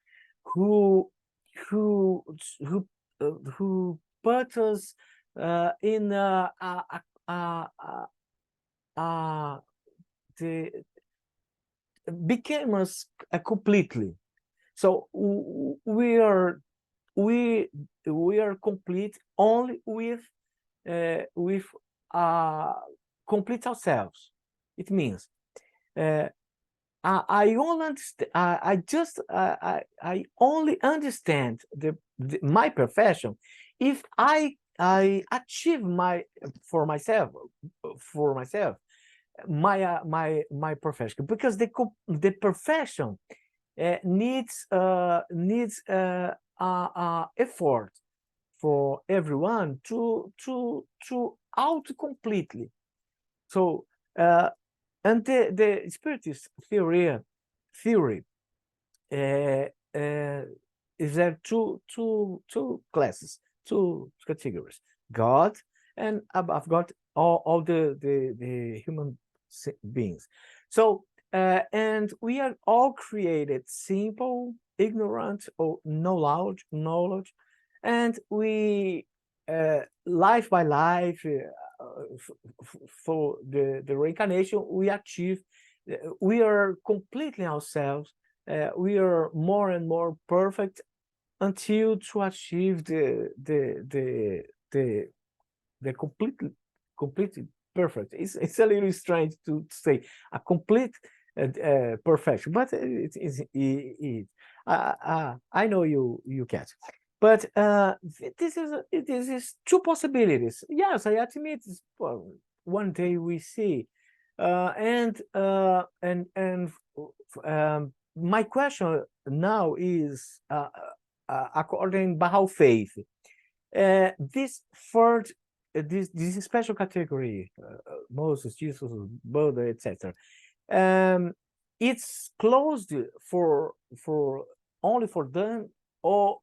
who put us in the became us completely. So we are complete only with complete ourselves. It means I only understand. I only understand my profession if I achieve for myself my profession, because the profession needs effort for everyone to out completely. So and the spiritist theory is there two classes, two categories: God, and above God all the human beings. So and we are all created simple, ignorant, or no knowledge, and we life by life, for the reincarnation we achieve, we are completely ourselves, we are more and more perfect until to achieve the completely perfect. It's a little strange to say a complete perfection, but I know you catch. But this is two possibilities. Yes, I admit. Well, one day we see, and my question now is, according Baha'i Faith, this third, this special category, Moses, Jesus, Buddha, etc. It's closed for only for them, or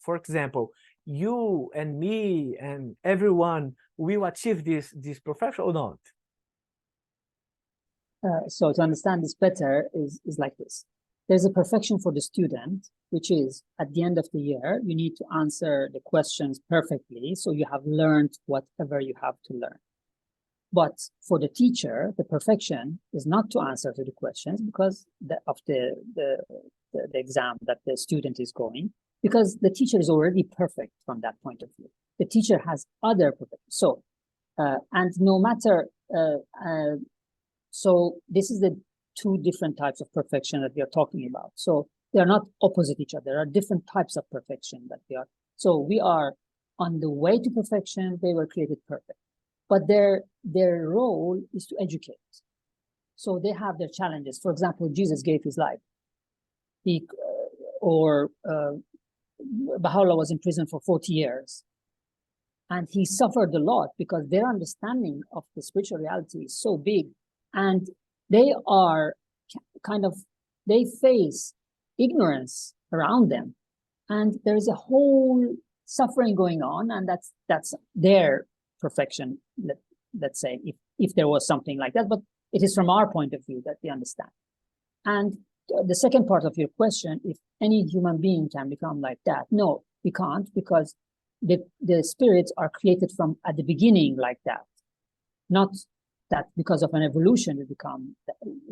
for example, you and me and everyone will achieve this profession or not? So to understand this better is like this. There's a perfection for the student, which is at the end of the year, you need to answer the questions perfectly, so you have learned whatever you have to learn. But for the teacher, the perfection is not to answer to the questions because of the exam that the student is going, because the teacher is already perfect from that point of view. The teacher has other perfections. So, and no matter, so this is the two different types of perfection that we are talking about. So they are not opposite each other. There are different types of perfection that we are. So we are on the way to perfection. They were created perfect, but their role is to educate. So they have their challenges. For example, Jesus gave his life. Baha'u'llah was in prison for 40 years. And he suffered a lot because their understanding of the spiritual reality is so big, and they are they face ignorance around them, and there is a whole suffering going on, and that's their perfection, let's say, if there was something like that, but it is from our point of view that we understand. And the second part of your question, if any human being can become like that, no, we can't, because the spirits are created from at the beginning like that, not that because of an evolution we become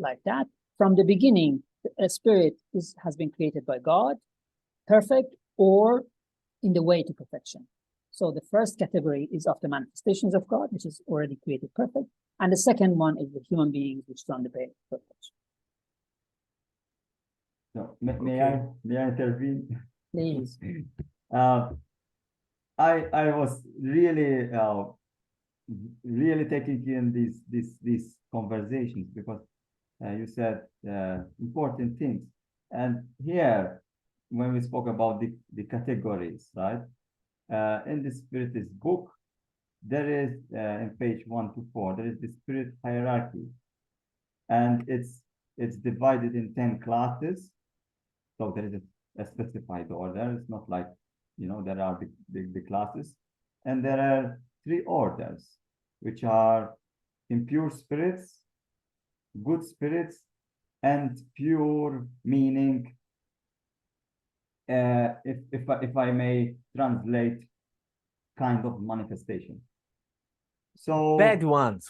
like that. From the beginning, a spirit has been created by God, perfect or in the way to perfection. So the first category is of the manifestations of God, which is already created perfect, and the second one is the human beings, which is on the way to perfection. So may I intervene? Please. I was really really taking in these conversations, because you said important things, and here when we spoke about the categories, right? In the Spiritist book, there is in page 1 to 4 there is the spirit hierarchy, and it's divided in 10 classes. So there is a specified order. It's not like, there are the classes, and there are 3 orders, which are impure spirits, good spirits, and pure, meaning, if I may translate, kind of manifestation. So Bad ones,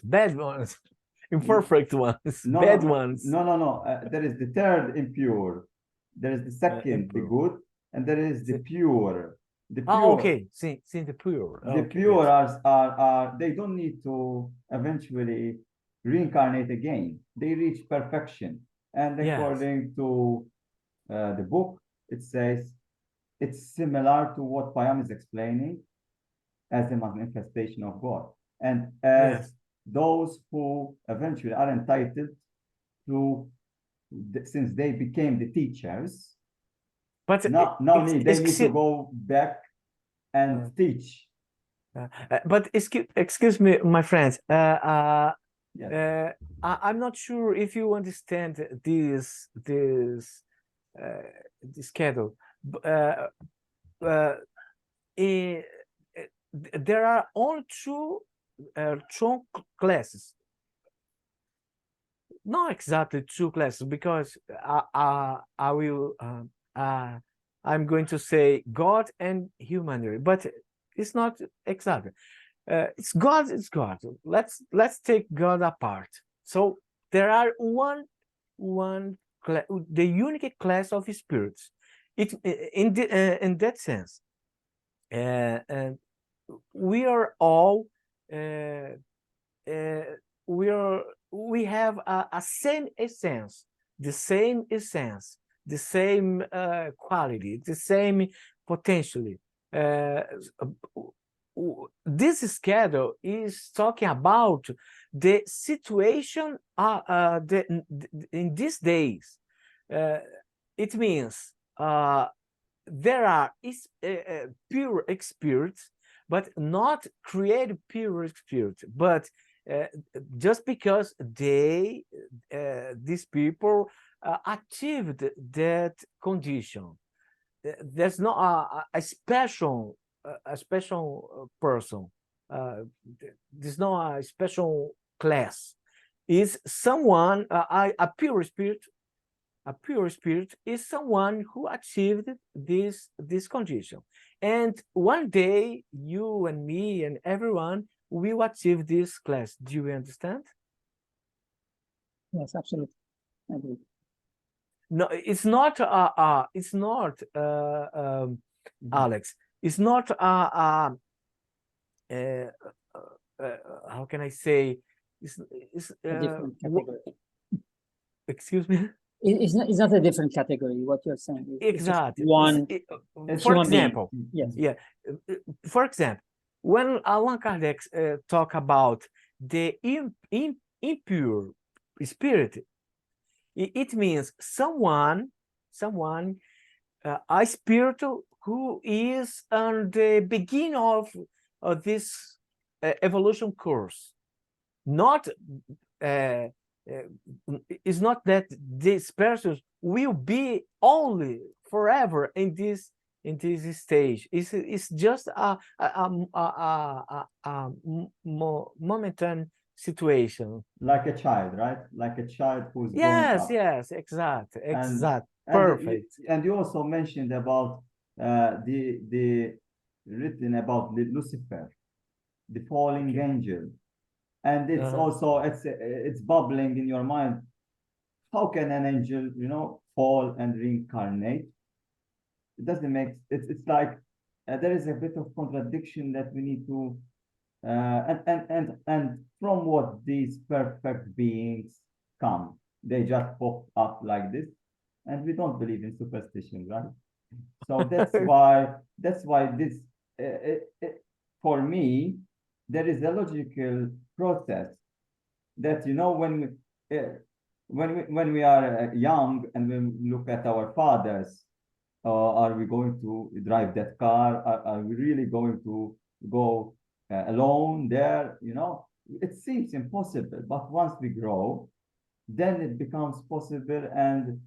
imperfect ones, bad ones. No. There is the third impure. There is the second, the good, and there is the pure. The pure. Okay. See the pure. The pure are they don't need to eventually reincarnate again. They reach perfection, and according to the book, it says it's similar to what Payam is explaining as a manifestation of God, and as those who eventually are entitled to, since they became the teachers, but they need to go back and teach. But excuse me, my friends. Yes. I'm not sure if you understand this schedule. There are only two classes. Not exactly 2 classes, because I'm going to say God and humanity, but it's not exactly. It's God. Let's take God apart. So there are the unique class of spirits. It in that sense, and we are all we have a same essence, the same essence, the same quality, the same potentially. This schedule is talking about the situation in these days. It means there are pure spirits, but not created pure spirits, but just because these people achieved that condition. There's not a special person. There's not a special class. Is someone a pure spirit? A pure spirit is someone who achieved this condition, and one day you and me and everyone will achieve this class. Do you understand? Yes, absolutely. I agree. No, it's not. Alex. It's not. How can I say? It's a different category. Excuse me. It's not a different category. What you're saying is exactly one. For example, yes. Yeah. For example, when Allan Kardec talk about the impure spirit, it means someone, a spirit who is on the beginning of this evolution course. Not it's not that these persons will be only forever in this stage. It's just a momentary situation. Like a child, right? Like a child who's growing Yes, up. yes, exact. And Perfect. And you also mentioned about the written about Lucifer, the falling angel, and it's also it's bubbling in your mind. How can an angel, you know, fall and reincarnate? It doesn't make it's like there is a bit of contradiction that we need to and from what these perfect beings come, they just pop up like this, and we don't believe in superstition, right? So that's why this for me there is a logical process that, you know, when we are young and we look at our fathers, are we going to drive that car? Are we really going to go alone there? You know, it seems impossible, but once we grow, then it becomes possible, and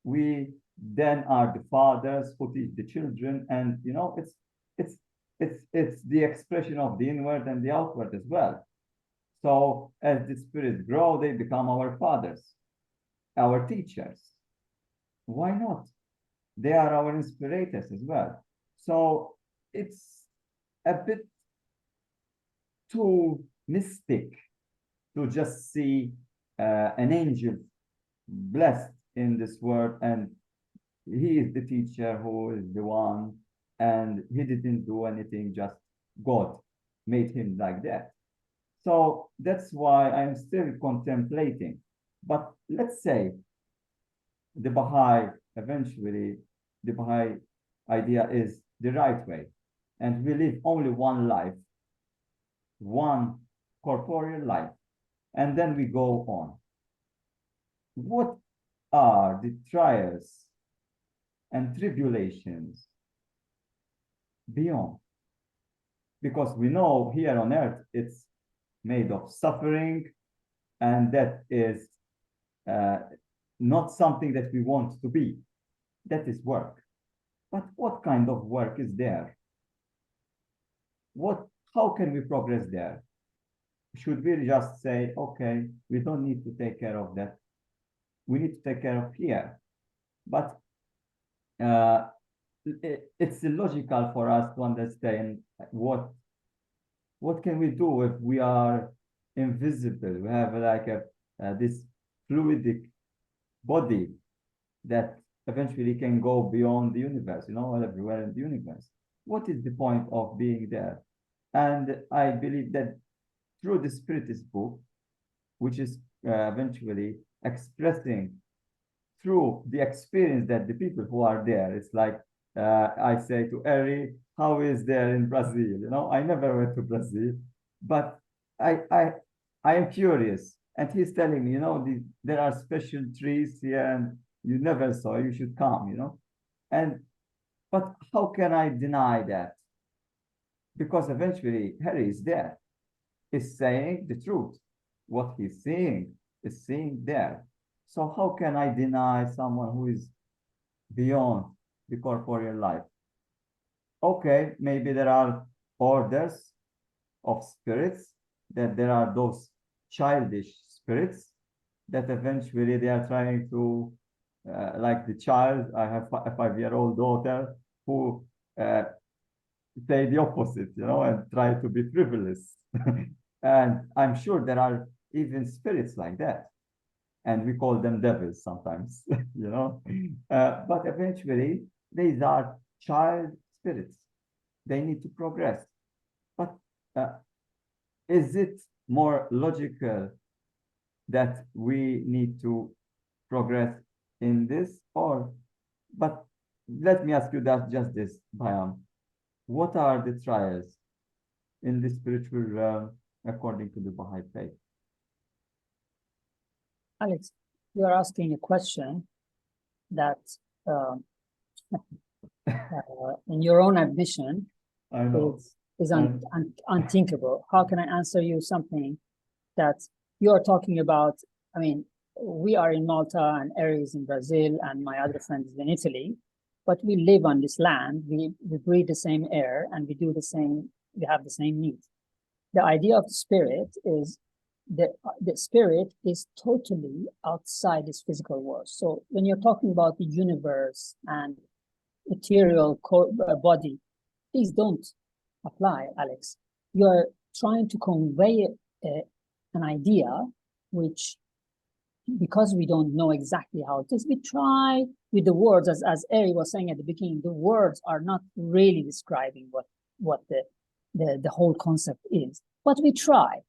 we then are the fathers who teach the children, and you know, it's the expression of the inward and the outward as well. So as the spirits grow, they become our fathers, our teachers. Why not? They are our inspirators as well. So it's a bit too mystic to just see an angel blessed in this world, and he is the teacher who is the one, and he didn't do anything, just God made him like that. So that's why I'm still contemplating. But let's say the Baha'i, eventually, the Baha'i idea is the right way, and we live only one life, one corporeal life, and then we go on. What are the trials and tribulations beyond? Because we know here on earth it's made of suffering, and that is not something that we want to be. That is work. But what kind of work is there? How can we progress there? Should we just say, okay, we don't need to take care of that. We need to take care of here. But it's illogical for us to understand what can we do if we are invisible. We have like this fluidic body that eventually can go beyond the universe, you know, everywhere in the universe. What is the point of being there? And I believe that through the Spiritist book, which is eventually expressing through the experience that the people who are there, it's like I say to Ery, how is there in Brazil? You know, I never went to Brazil, but I am curious. And he's telling me, you know, there are special trees here, and you never saw, you should come, you know. But how can I deny that? Because eventually Harry is there, is saying the truth. What he's seeing is seeing there. So how can I deny someone who is beyond the corporeal life? Okay, maybe there are orders of spirits, that there are those childish spirits that eventually they are trying to, like the child, I have a 5-year-old daughter who say the opposite, you know, and try to be frivolous. And I'm sure there are even spirits like that. And we call them devils sometimes, you know. But eventually, these are child spirits. They need to progress. But is it more logical that we need to progress in this? But let me ask you that just this, Payam. What are the trials in the spiritual realm according to the Baha'i Faith? Alex, you are asking a question that in your own admission I know. is unthinkable. How can I answer you something that you are talking about? I mean, we are in Malta and Ery is in Brazil and my other friend is in Italy, but we live on this land, we breathe the same air and we have the same needs. The idea of the spirit is the spirit is totally outside this physical world. So when you're talking about the universe and ethereal body, please don't apply, Alex. You're trying to convey an idea which, because we don't know exactly how it is, we try with the words, as Ery was saying at the beginning, the words are not really describing what the whole concept is, but we try.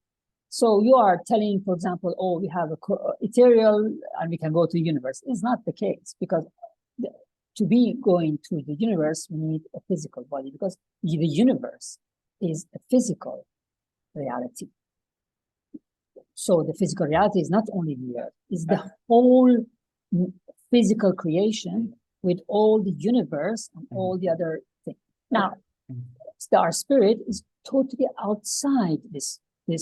So you are telling, for example, oh, we have a ethereal and we can go to the universe. It's not the case, because to be going to the universe, we need a physical body, because the universe is a physical reality. So the physical reality is not only the earth, it's the whole physical creation with all the universe and all the other things. Now, our spirit is totally outside this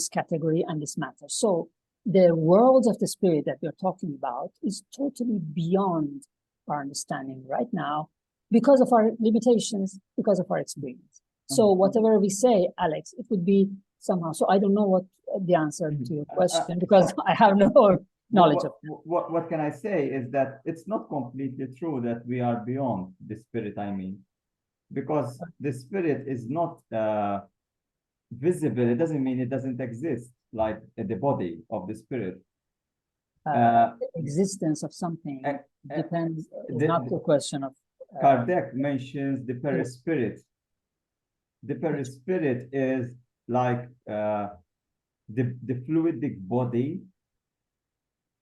category and this matter. So the world of the spirit that we're talking about is totally beyond our understanding right now because of our limitations, because of our experience. So whatever we say, Alex, it would be somehow. So I don't know what the answer to your question, because I have no knowledge of that. What can I say is that it's not completely true that we are beyond the spirit, I mean, because the spirit is not visible. It doesn't mean it doesn't exist, like the body of the spirit. The existence of something depends, not the question of... Kardec mentions the perispirit. The perispirit is like the fluidic body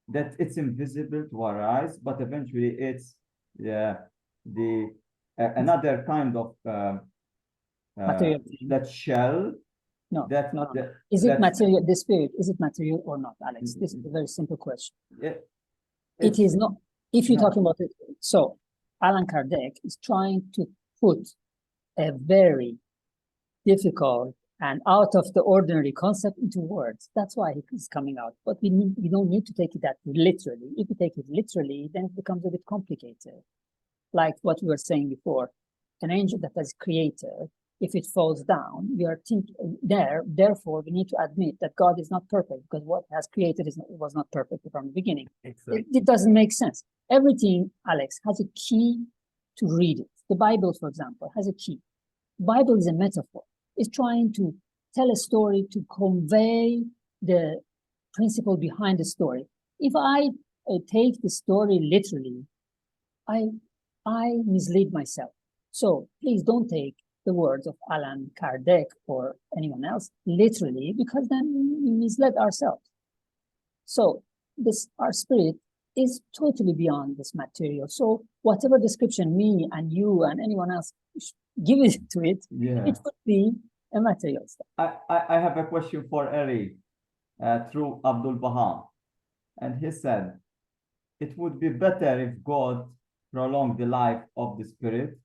that it's invisible to our eyes, but eventually it's another kind of that shell. No, that, no. That, is it material? The spirit, is it material or not, Alex? This is a very simple question. It is not. If you're talking about it, so Allan Kardec is trying to put a very difficult and out of the ordinary concept into words. That's why it's coming out. But we don't need to take it that literally. If we take it literally, then it becomes a bit complicated. Like what we were saying before, an angel that is created, if it falls down, we are therefore we need to admit that God is not perfect, because what has created was not perfect from the beginning. Exactly. It doesn't make sense. Everything, Alex, has a key to read it. The Bible, for example, has a key. The Bible is a metaphor. It's trying to tell a story to convey the principle behind the story. If I take the story literally, I mislead myself. So please don't take the words of Allan Kardec or anyone else literally, because then we misled ourselves. So our spirit is totally beyond this material. So whatever description me and you and anyone else give it to it, it would be a material stuff. I have a question for Ery through Abdul Baha, and he said, it would be better if God prolonged the life of the spirit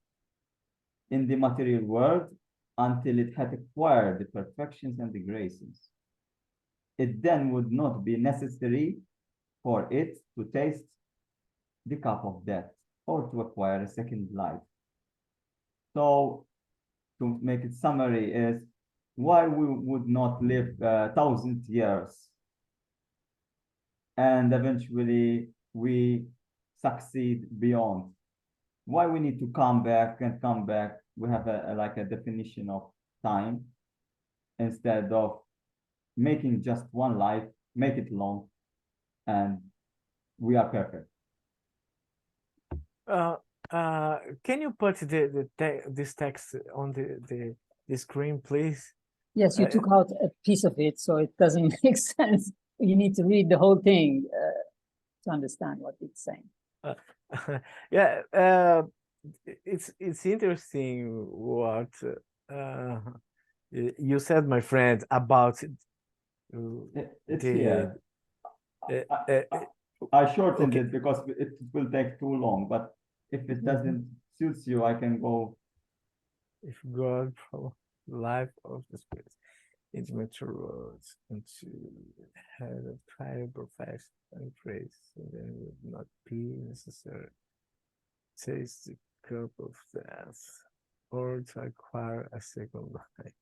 in the material world until it had acquired the perfections and the graces. It then would not be necessary for it to taste the cup of death or to acquire a second life. So, to make it summary, is why we would not live 1,000 years and eventually we succeed beyond. Why we need to come back and come back? We have like a definition of time instead of making just one life, make it long, and we are perfect. Can you put this text on the screen, please? Yes, you took out a piece of it, so it doesn't make sense. You need to read the whole thing to understand what it's saying. Yeah, it's interesting what you said, my friend, about it's here. I shortened it because it will take too long, but if it doesn't suit you, I can go. If God, life of the spirit. Its mature words into head of trial, profession, and praise, and then would not be necessary. Taste the cup of death, or to acquire a second life.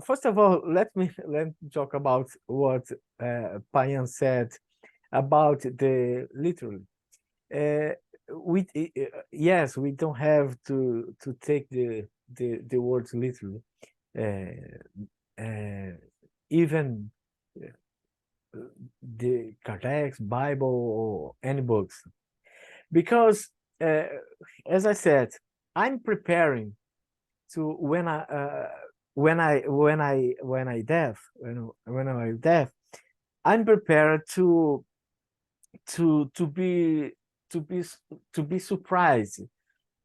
First of all, let me talk about what Payam said about the literally. Yes, we don't have to take the words literally. Even the Kardec's Bible or any books, because as I said, I'm preparing to when I deaf, I'm prepared to be surprised.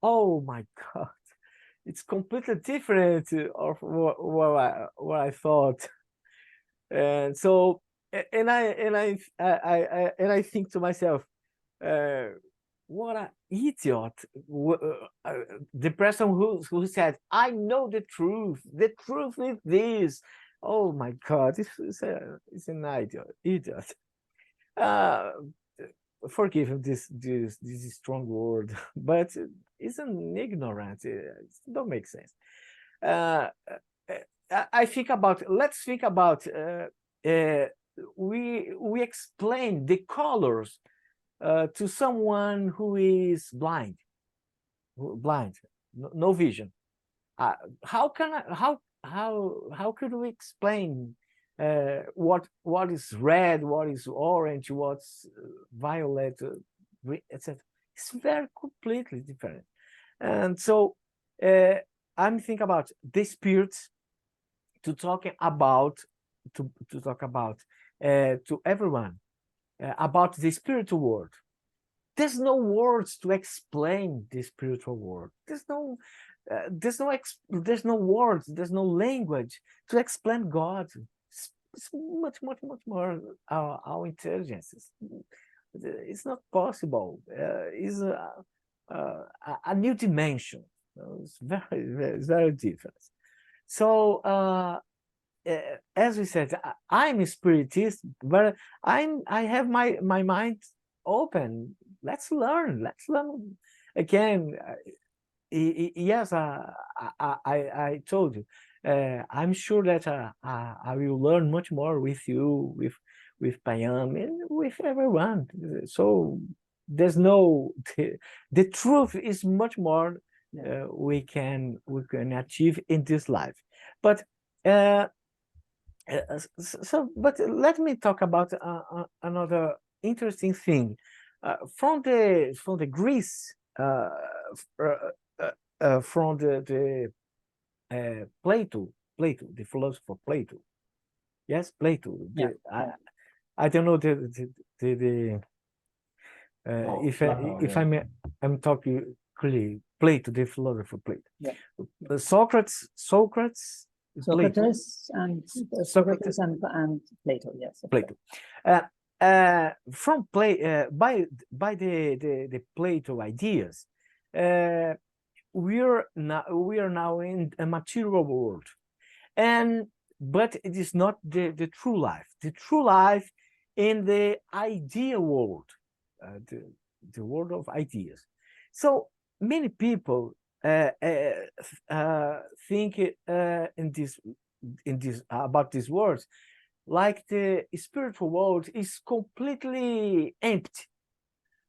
Oh my God, it's completely different of what I thought. And so and I think to myself, what an idiot. The person who said, I know the truth is this. Oh my God, it's an idiot. Forgive him this strong word, but it's an ignorant. It don't make sense. I think about, let's think about, we explain the colors to someone who is blind, no vision. How could we explain what is red, what is orange, what's violet, etc.? It's very completely different. And so I'm thinking about the spirits to talk about to everyone about the spiritual world. There's no words to explain the spiritual world. There's no words, there's no language to explain God. It's much more our intelligence. It's not possible. It's a new dimension. It's very different. So as we said, I'm a spiritist, but I have my mind open. Let's learn again. Yes, I told you, I'm sure that I will learn much more with you, with Payam, and with everyone. So there's no the truth is much more we can achieve in this life. But but let me talk about another interesting thing from the Greece, from the Plato, the philosopher Plato. Yes, Plato. I don't know if I'm talking clearly. Plato, the philosopher Plato. Yeah. Socrates and Plato. Yes. Plato. From by the Plato ideas, we are now in a material world, but it is not the true life. The true life in the idea world, the world of ideas. So many people think in this about these words, like the spiritual world is completely empty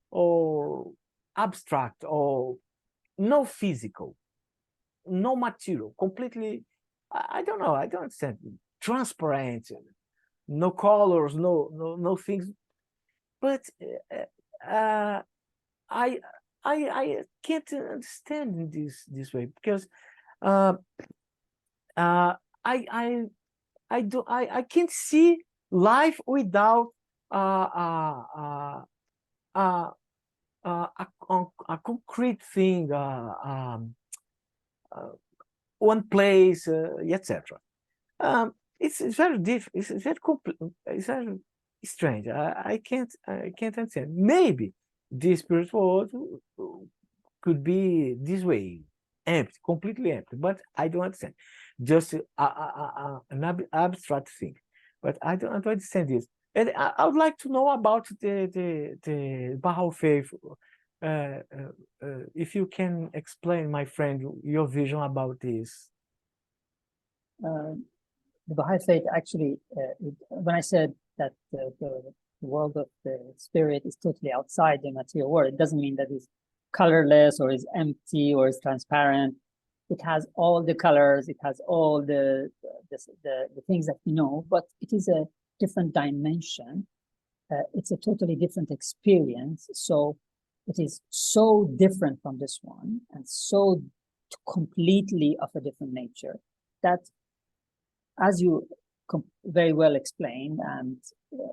or abstract or no physical, no material, completely, I don't know, I don't understand, transparent, no colors, no things. But I can't understand in this way, because I can't see life without a concrete thing, one place, etc. It's very different. It's very it's very strange. I can't understand. Maybe the spiritual world could be this way. empty, completely empty. But I don't understand. Just an abstract thing. But I don't understand this. And I would like to know about the Baha'i Faith. If you can explain, my friend, your vision about this. The Baha'i Faith actually, when I said that the world of the spirit is totally outside the material world, it doesn't mean that it's colorless or is empty or is transparent. It has all the colors, it has all the things that we know, but it is a different dimension. It's a totally different experience. So it is so different from this one and so completely of a different nature that, as you very well explained and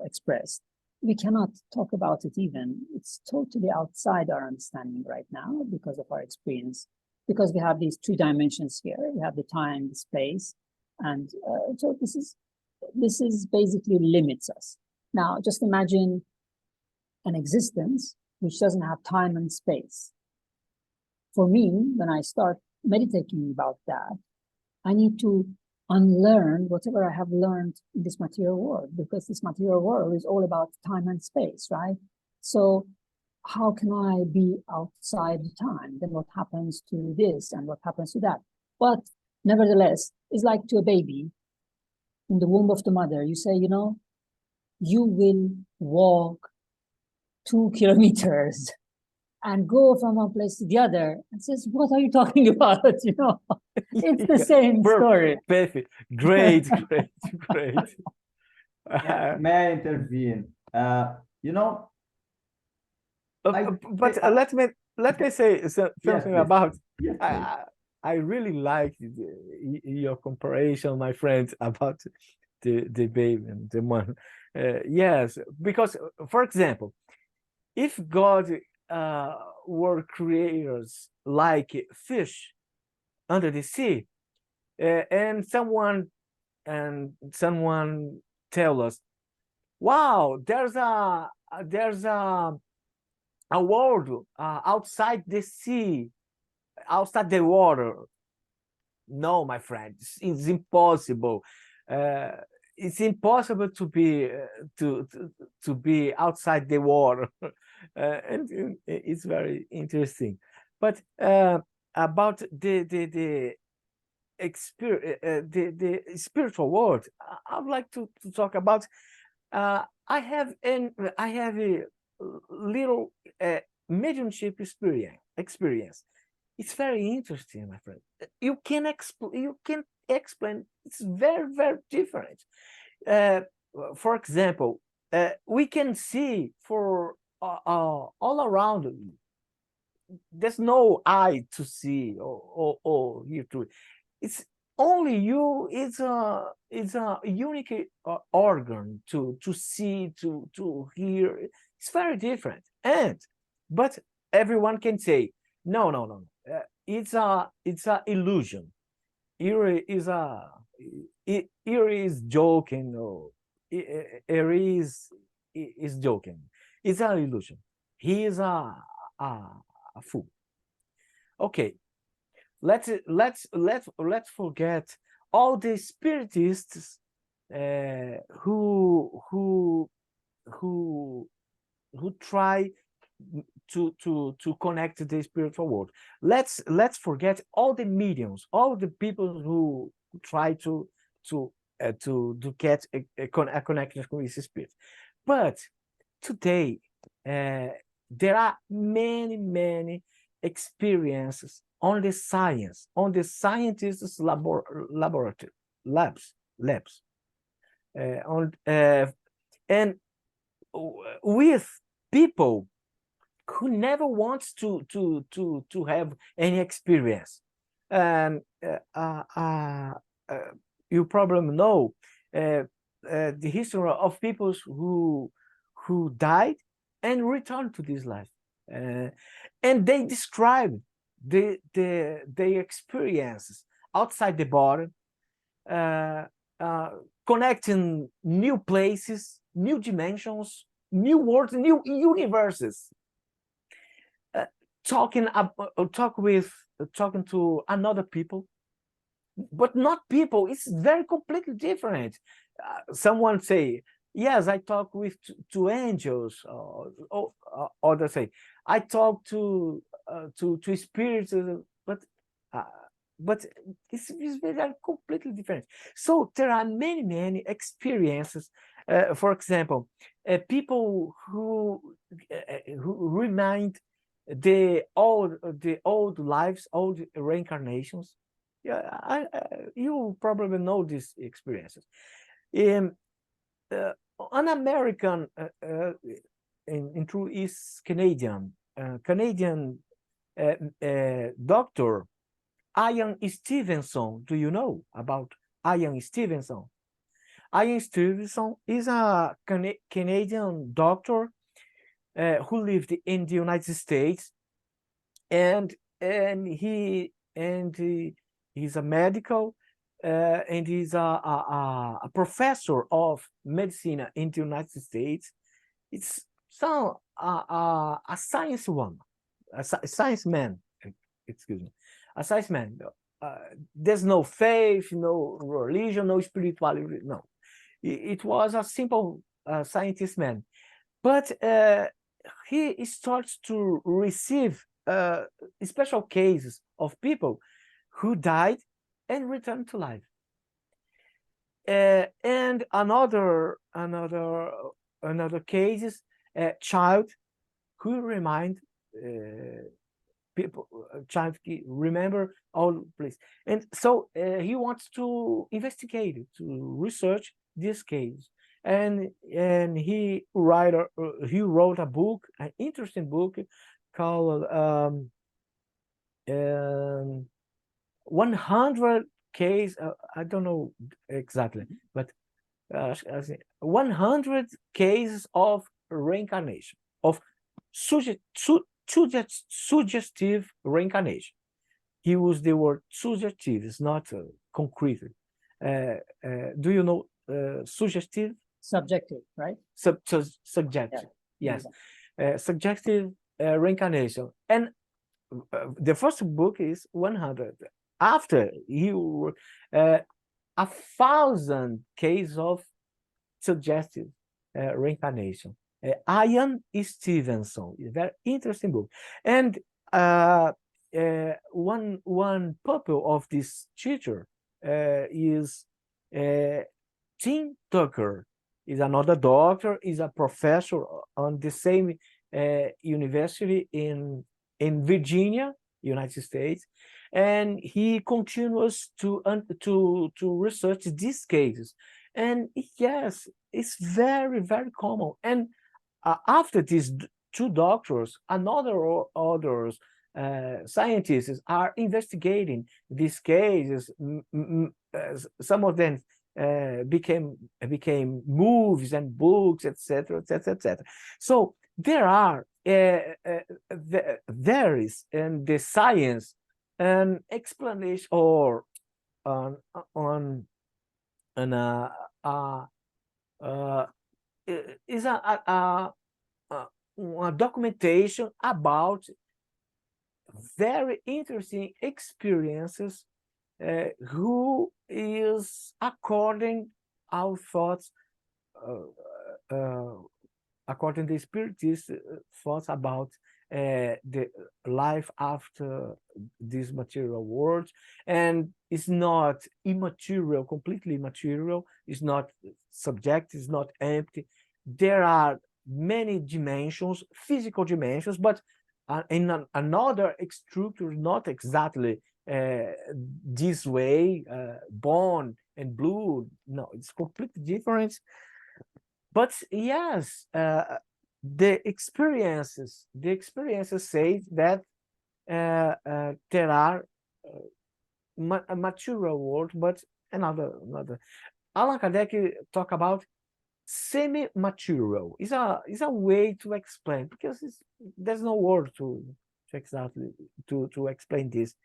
expressed, we cannot talk about it even. It's totally outside our understanding right now because of our experience, because we have these 3 dimensions here. We have the time, the space, and so this is basically limits us. Now, just imagine an existence which doesn't have time and space. For me, when I start meditating about that, I need to unlearn whatever I have learned in this material world, because this material world is all about time and space, right? So how can I be outside the time? Then what happens to this and what happens to that? But nevertheless, it's like to a baby in the womb of the mother. You say, you know, you will walk 2 kilometers and go from one place to the other, and says, what are you talking about? You know, it's the same story. Perfect. Great, great. May I intervene? You know, but let me say something about. Yes, I really like your comparison, my friend, about the baby and the man. Yes, because, for example, if God were creators like fish under the sea, and someone tell us, wow, there's a world outside the sea, outside the water. No, my friend, it's impossible. It's impossible to be outside the water. And it's very interesting. But about the spiritual world, I would like to talk about. I have a little mediumship experience. It's very interesting, my friend. You can explain. It's very, very different. For example, we can see for all around. There's no eye to see or hear to. It's only you. It's a unique organ to see, to hear. It's very different. But everyone can say no. It's a illusion. Ery is joking, or Ery is joking. It's an illusion. He is a fool. Okay, let's forget all the spiritists who try to connect to the spiritual world. Let's forget all the mediums, all the people who try to get a connection with the spirit. But today there are many experiences on the science, on the scientists' labs, and with people who never wants to have any experience. And you probably know the history of people who died and returned to this life, and they describe their experiences outside the body, connecting new places, new dimensions, new worlds, new universes. Talk with talking to another people, but not people. It's very completely different. Someone say, yes, I talk with to angels, or others say, I talk to spirits, uh, but it's very completely different. So there are many experiences. For example, people who remind the old lives, old reincarnations. Yeah, you probably know these experiences. An American, in truth, is Canadian. Canadian doctor Ian Stevenson. Do you know about Ian Stevenson? Ian Stevenson is a Canadian doctor who lived in the United States, and he's a medical, and he's a professor of medicine in the United States. It's a science one, a science man. Excuse me, a science man. There's no faith, no religion, no spirituality. No, it was a simple scientist man, but he starts to receive special cases of people who died and returned to life. And another cases, a child who remind people, child remember all place, and so he wants to investigate it, to research this case, and he wrote a book, an interesting book called 100 case. I don't know exactly, but 100 cases of reincarnation, of suggestive reincarnation. He used the word suggestive. It's not concrete. Do you know suggestive? Subjective, right? Subjective. Yes. Subjective reincarnation. And the first book is 100. After he 1,000 cases of suggestive reincarnation. Ian Stevenson, a very interesting book. And one pupil of this teacher is Tim Tucker. Is another doctor, is a professor on the same university in Virginia, United States, and he continues to research these cases. And yes, it's very common. And after these two doctors, others scientists are investigating these cases. Some of them became movies and books, etc. So there is in the science an explanation or is a documentation about very interesting experiences who is according our thoughts, according to the Spiritist thoughts about the life after this material world. And it's not immaterial, completely immaterial. It's not subjective, it's not empty. There are many dimensions, physical dimensions, but in another structure, not exactly this way, bone and blood. No, it's completely different. But yes, the experiences say that there are a material world, but another. Allan Kardec talk about semi-material. Is a way to explain, because there's no word to exactly to explain this.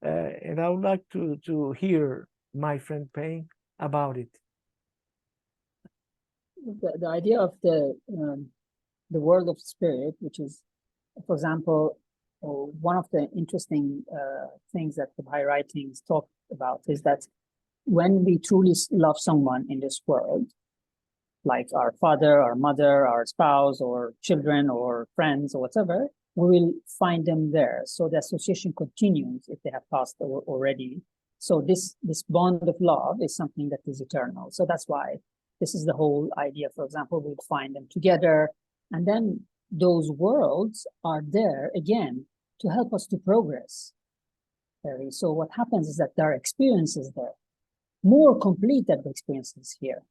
And I would like to hear my friend Payam about it. The idea of the world of spirit, which is, for example, one of the interesting things that the Baha'i writings talk about is that when we truly love someone in this world, like our father, our mother, our spouse, or children, or friends, or whatever, we will find them there. So the association continues if they have passed already. So this bond of love is something that is eternal. So that's why this is the whole idea. For example, we'd find them together, and then those worlds are there again to help us to progress. So what happens is that there are experiences there, more complete than the experiences here.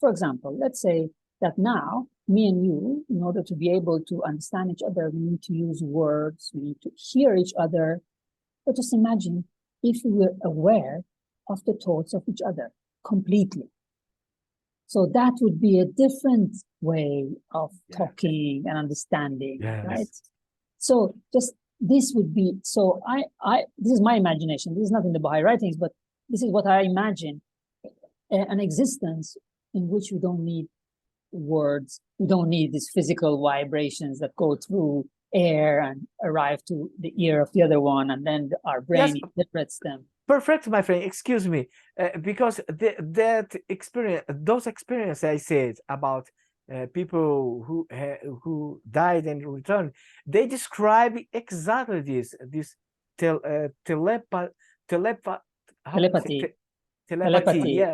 For example, let's say that now, me and you, in order to be able to understand each other, we need to use words, we need to hear each other. But just imagine if we were aware of the thoughts of each other completely. So that would be a different way of talking and understanding, right? So just this would be, so this is my imagination. This is not in the Baha'i writings, but this is what I imagine, an existence in which we don't need words. We don't need these physical vibrations that go through air and arrive to the ear of the other one, and then our brain interprets them. Perfect, my friend. Excuse me, because that experience, those experiences I said about people who died and returned, they describe exactly this telepathy.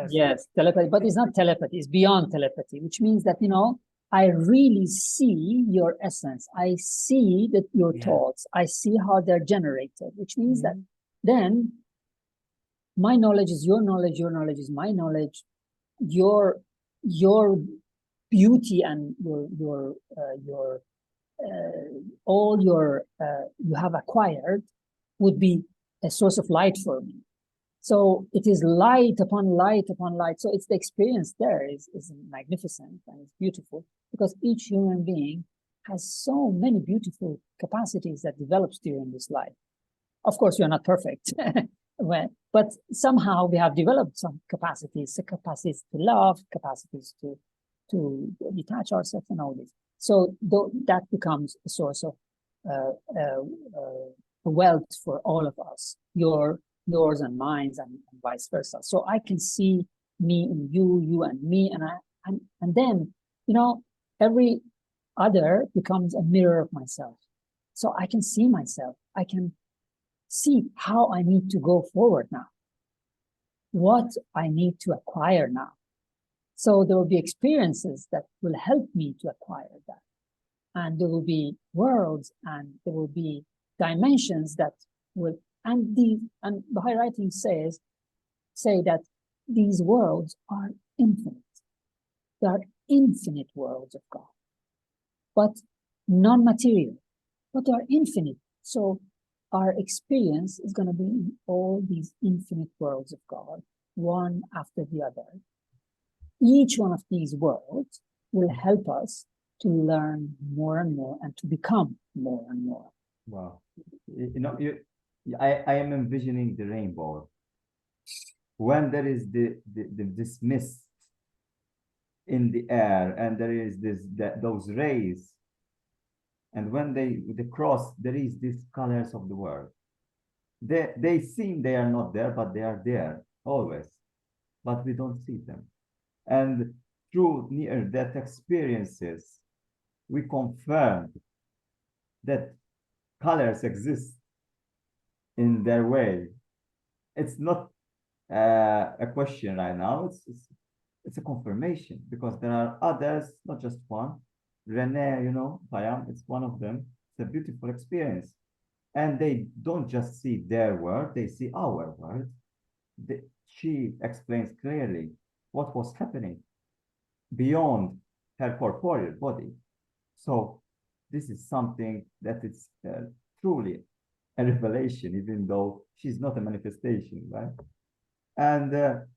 Yes, telepathy, but it's not telepathy, it's beyond telepathy, which means that, you know, I really see your essence. I see that your thoughts, I see how they're generated, which means that then my knowledge is your knowledge is my knowledge, your beauty and your all your you have acquired would be a source of light for me. So it is light upon light upon light. So it's the experience there is magnificent and it's beautiful, because each human being has so many beautiful capacities that develops during this life. Of course, we are not perfect, but somehow we have developed some capacities to love, capacities to detach ourselves and all this. So that becomes a source of wealth for all of us. Yours and mine, and vice versa. So I can see me in you, you and me, and then, you know, every other becomes a mirror of myself. So I can see myself. I can see how I need to go forward now, what I need to acquire now. So there will be experiences that will help me to acquire that. And there will be worlds and there will be dimensions that will, and Baha'i writings say that these worlds are infinite. They are infinite worlds of God, but non-material, but they are infinite. So our experience is going to be in all these infinite worlds of God, one after the other. Each one of these worlds will help us to learn more and more and to become more and more. Wow. You know, I am envisioning the rainbow. When there is this mist in the air and there is those rays, and when they cross, there is these colors of the world. They seem they are not there, but they are there always, but we don't see them. And through near-death experiences, we confirm that colors exist in their way. It's not a question right now. It's a confirmation, because there are others, not just one. Renee, you know, Payam, it's one of them. It's a beautiful experience. And they don't just see their world, they see our world. She explains clearly what was happening beyond her corporeal body. So this is something that is truly a revelation, even though she's not a manifestation, right? And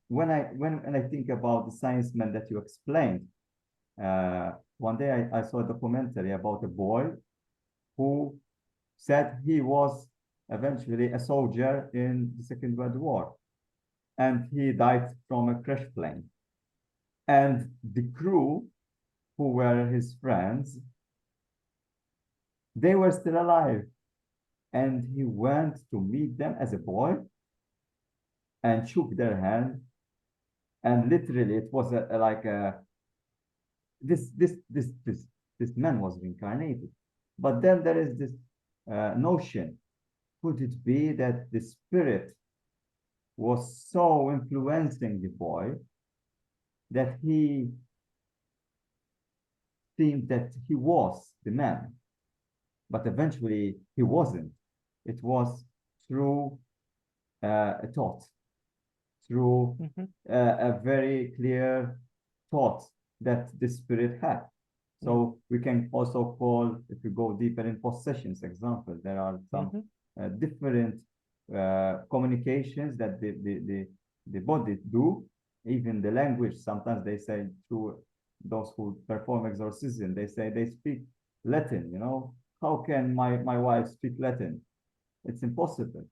when I think about the science-man that you explained, one day I saw a documentary about a boy who said he was eventually a soldier in the Second World War, and he died from a crash plane. And the crew, who were his friends, they were still alive. and he went to meet them as a boy and shook their hand. And literally, it was like this man was reincarnated. But then there is this notion: could it be that the spirit was so influencing the boy that he seemed that he was the man, but eventually he wasn't? It was through a thought, through a very clear thought that the spirit had. So we can also call, if we go deeper in possessions example, there are some different communications that the body do. Even the language, sometimes they say through those who perform exorcism, they say they speak Latin, you know. How can my wife speak Latin? It's impossible.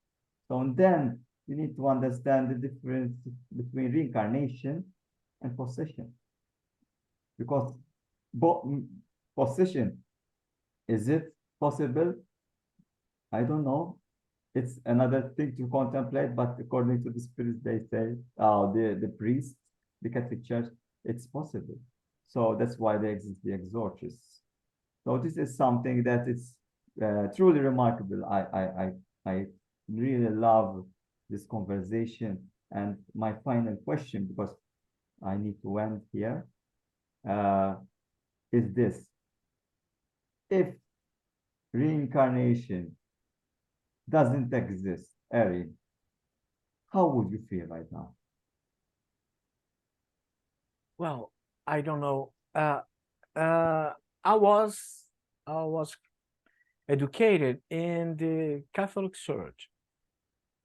So and then you need to understand the difference between reincarnation and possession. Because possession, is it possible? I don't know. It's another thing to contemplate, but according to the spirits, they say, oh, the priest, the Catholic Church, it's possible. So that's why they exist, the exorcists. So this is something that is truly remarkable. I really love this conversation. And my final question, because I need to end here, is this: if reincarnation doesn't exist, Ery, how would you feel right now? Well, I don't know. I was educated in the Catholic Church.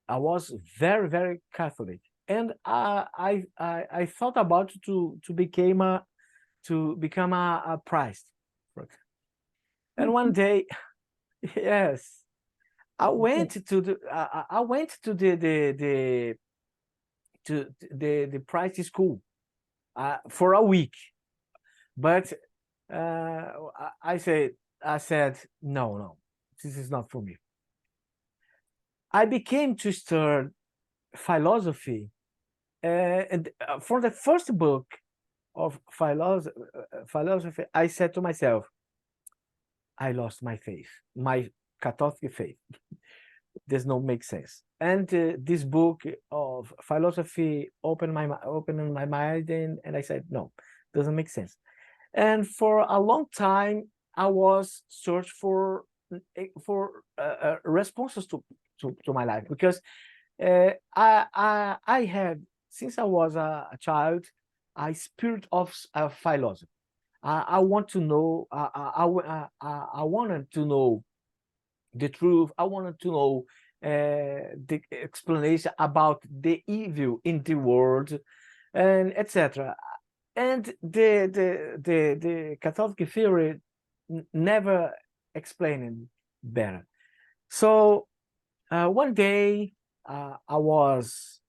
I was very, very Catholic, and I thought about to become a priest. And one day, yes, I went to the priest school for a week, but I said no, this is not for me. I became to study philosophy, and for the first book of philosophy, I said to myself, I lost my faith, my Catholic faith. Does not make sense. And this book of philosophy opened my mind, and I said, no, doesn't make sense. And for a long time, I was searching for responses to my life, because I had, since I was a child, a spirit of philosophy. I want to know. I wanted to know the truth. I wanted to know the explanation about the evil in the world, and etc. And the Catholic theory never explained better. So one day I was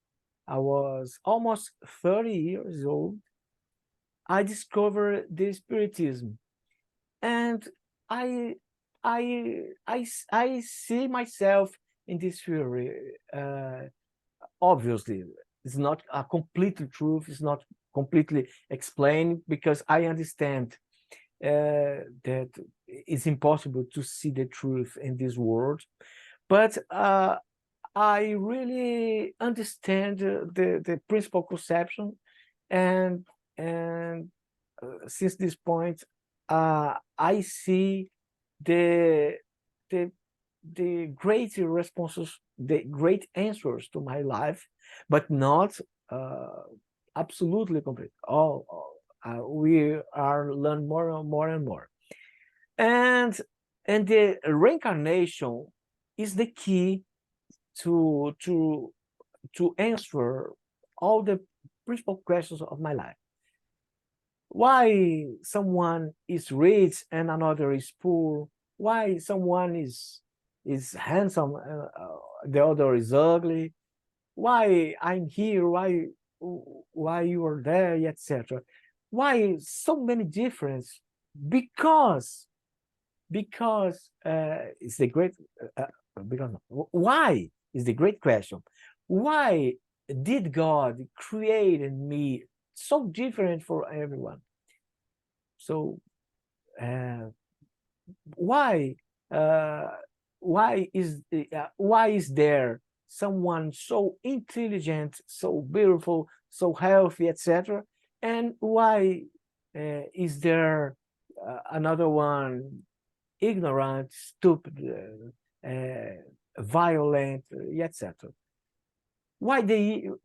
almost 30 years old. I discovered the Spiritism, and I see myself in this theory. Obviously, it's not a complete truth. It's not completely explained, because I understand that it's impossible to see the truth in this world. But I really understand the principal conception, and since this point, I see the great responses, the great answers to my life, but not absolutely complete. We are learn more and more and more, and the reincarnation is the key to answer all the principal questions of my life. Why someone is rich and another is poor? Why someone is handsome and the other is ugly? Why I'm here? Why you are there, etc. Why so many difference? Because it's the great because why is the great question. Why did God create me so different for everyone? So why is there someone so intelligent, so beautiful, so healthy, etc., and why is there another one ignorant, stupid, violent, etc.? Why the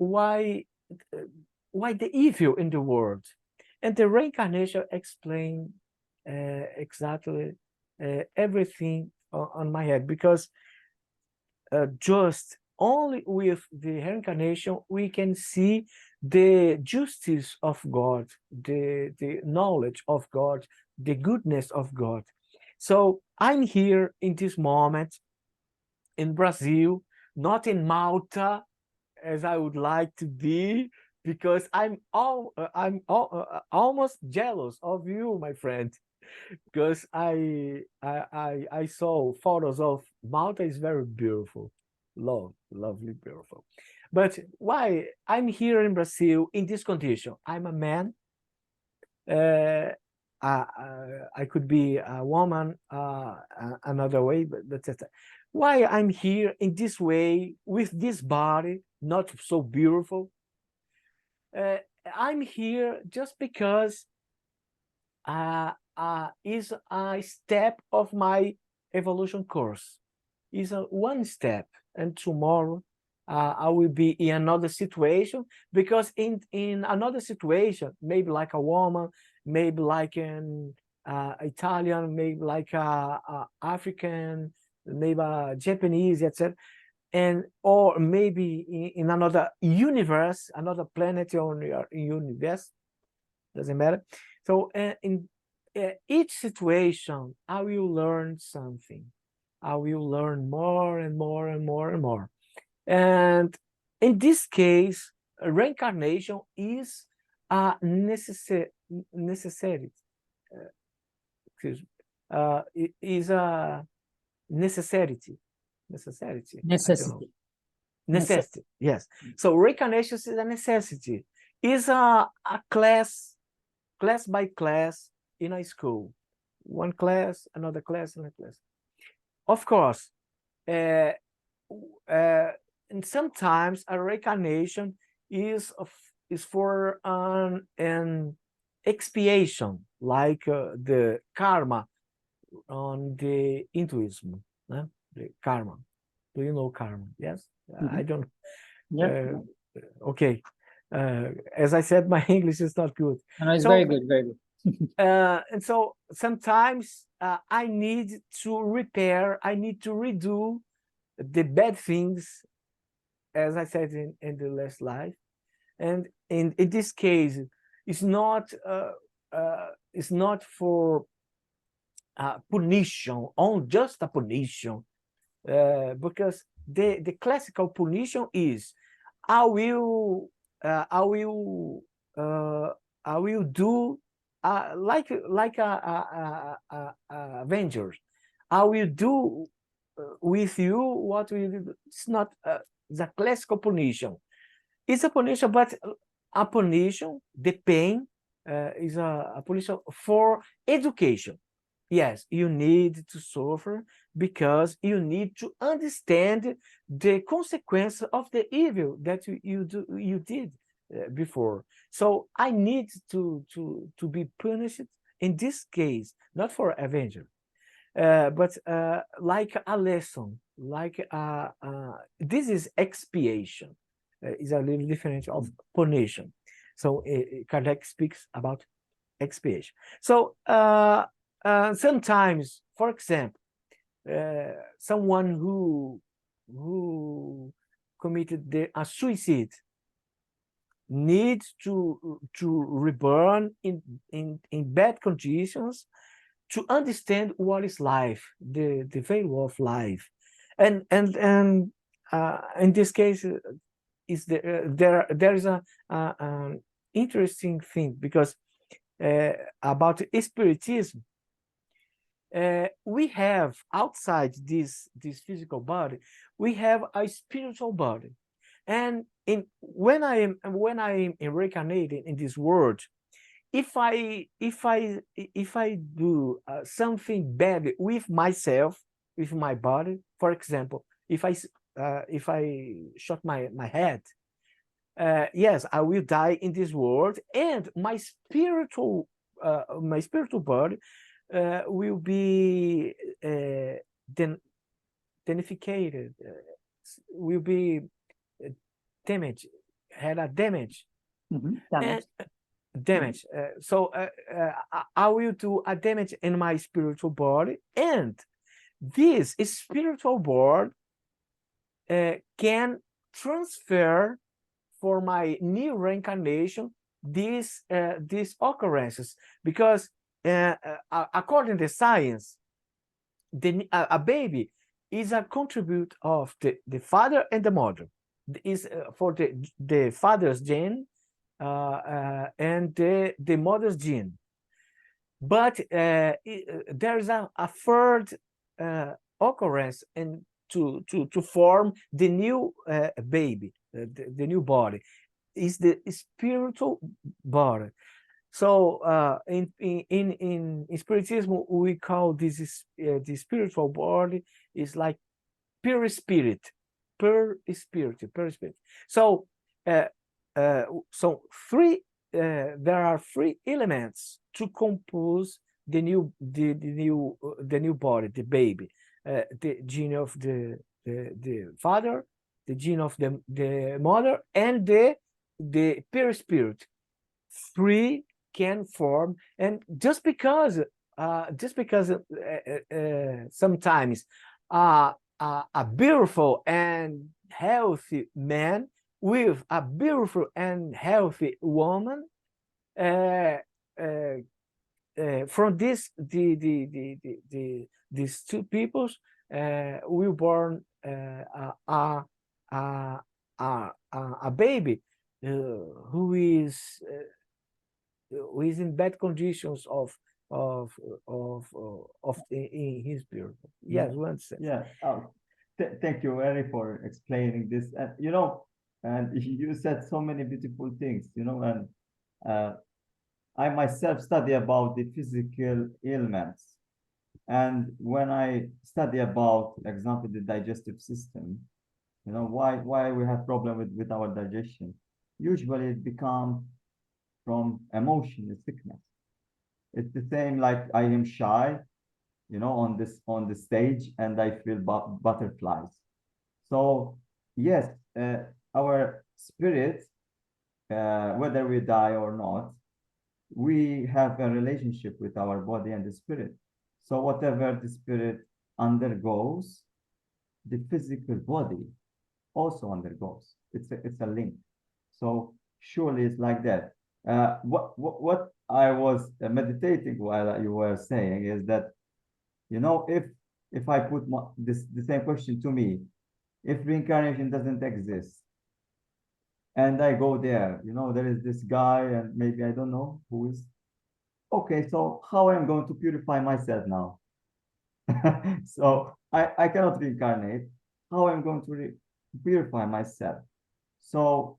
evil in the world? And the reincarnation explain exactly everything on my head, because just only with the reincarnation we can see the justice of God, the knowledge of God, the goodness of God. So I'm here in this moment in Brazil, not in Malta, as I would like to be, because I'm almost jealous of you, my friend, because I saw photos of Malta. Is very beautiful, lovely, beautiful. But why I'm here in Brazil in this condition? I'm a man. I could be a woman another way, but that's it. Why I'm here in this way with this body, not so beautiful? I'm here just because is a step of my evolution course. Is a one step, and tomorrow I will be in another situation, because in another situation, maybe like a woman, maybe like an Italian, maybe like a African, maybe a Japanese, etc., and or maybe in another universe, another planet or universe, doesn't matter. So in each situation, I will learn something. I will learn more and more and more and more. And in this case, reincarnation is a necessity. Excuse me. It is a necessity. Necessity. Necessity. Necessity. Yes. So reincarnation is a necessity. Is a class by class in a school. One class, another class, another class. Of course, and sometimes a reincarnation is for an expiation, like the karma on the Hinduism. The karma. Do you know karma? Yes. I don't. Yeah. Okay. As I said, my English is not good. No, it's So, very good, very good. and so sometimes I need to repair, I need to redo the bad things, as I said in the last life. And in this case, it's not for punition, on just a punition, because the classical punition is I will do like a Avengers. I will do with you what we did. It's not the classical punition. It's a punition, but a punition, the pain is a punition for education. Yes, you need to suffer because you need to understand the consequence of the evil that you did before. So I need to be punished in this case, not for avenger, but like a lesson, like this is expiation. Is a little different of punition. So Kardec speaks about expiation. So sometimes, for example, someone who committed a suicide needs to reborn in bad conditions to understand what is life, the value of life, and in this case is there is an interesting thing, because about Spiritism, we have outside this physical body, we have a spiritual body, and when I am reincarnated in this world, if I do something bad with myself, with my body, for example, if I shot my head, yes, I will die in this world, and my spiritual body will be danificated, will be damaged, had a damage. Damage. Damage. So I will do a damage in my spiritual body, and this spiritual body can transfer for my new reincarnation these occurrences, because according to science, a baby is a contribute of the father and the mother. Is for the father's gene and the mother's gene, but there's a third occurrence and to form the new baby, the new body is the spiritual body. So in Spiritism, we call this the spiritual body is like perispirit. So so there are three elements to compose the new body, the baby, the gene of the father, the gene of the mother, and the perispirit. Three can form, and just because sometimes a beautiful and healthy man with a beautiful and healthy woman, from this these two peoples will born a baby who is in bad conditions in his spirit. Yes, one second. Yeah. Thank you, Ery, for explaining this. And and you said so many beautiful things. And I myself study about the physical ailments, and when I study about, for example, the digestive system, why we have problem with our digestion. Usually, it becomes from emotional sickness. It's the same like I am shy, on the stage, and I feel butterflies. So yes, our spirit, whether we die or not, we have a relationship with our body and the spirit. So whatever the spirit undergoes, the physical body also undergoes. It's a link. So surely it's like that. What I was meditating while you were saying is that, if I put the same question to me, if reincarnation doesn't exist, and I go there, there is this guy, and maybe I don't know who is. Okay, so how am I going to purify myself now? So I cannot reincarnate. How am I going to purify myself? So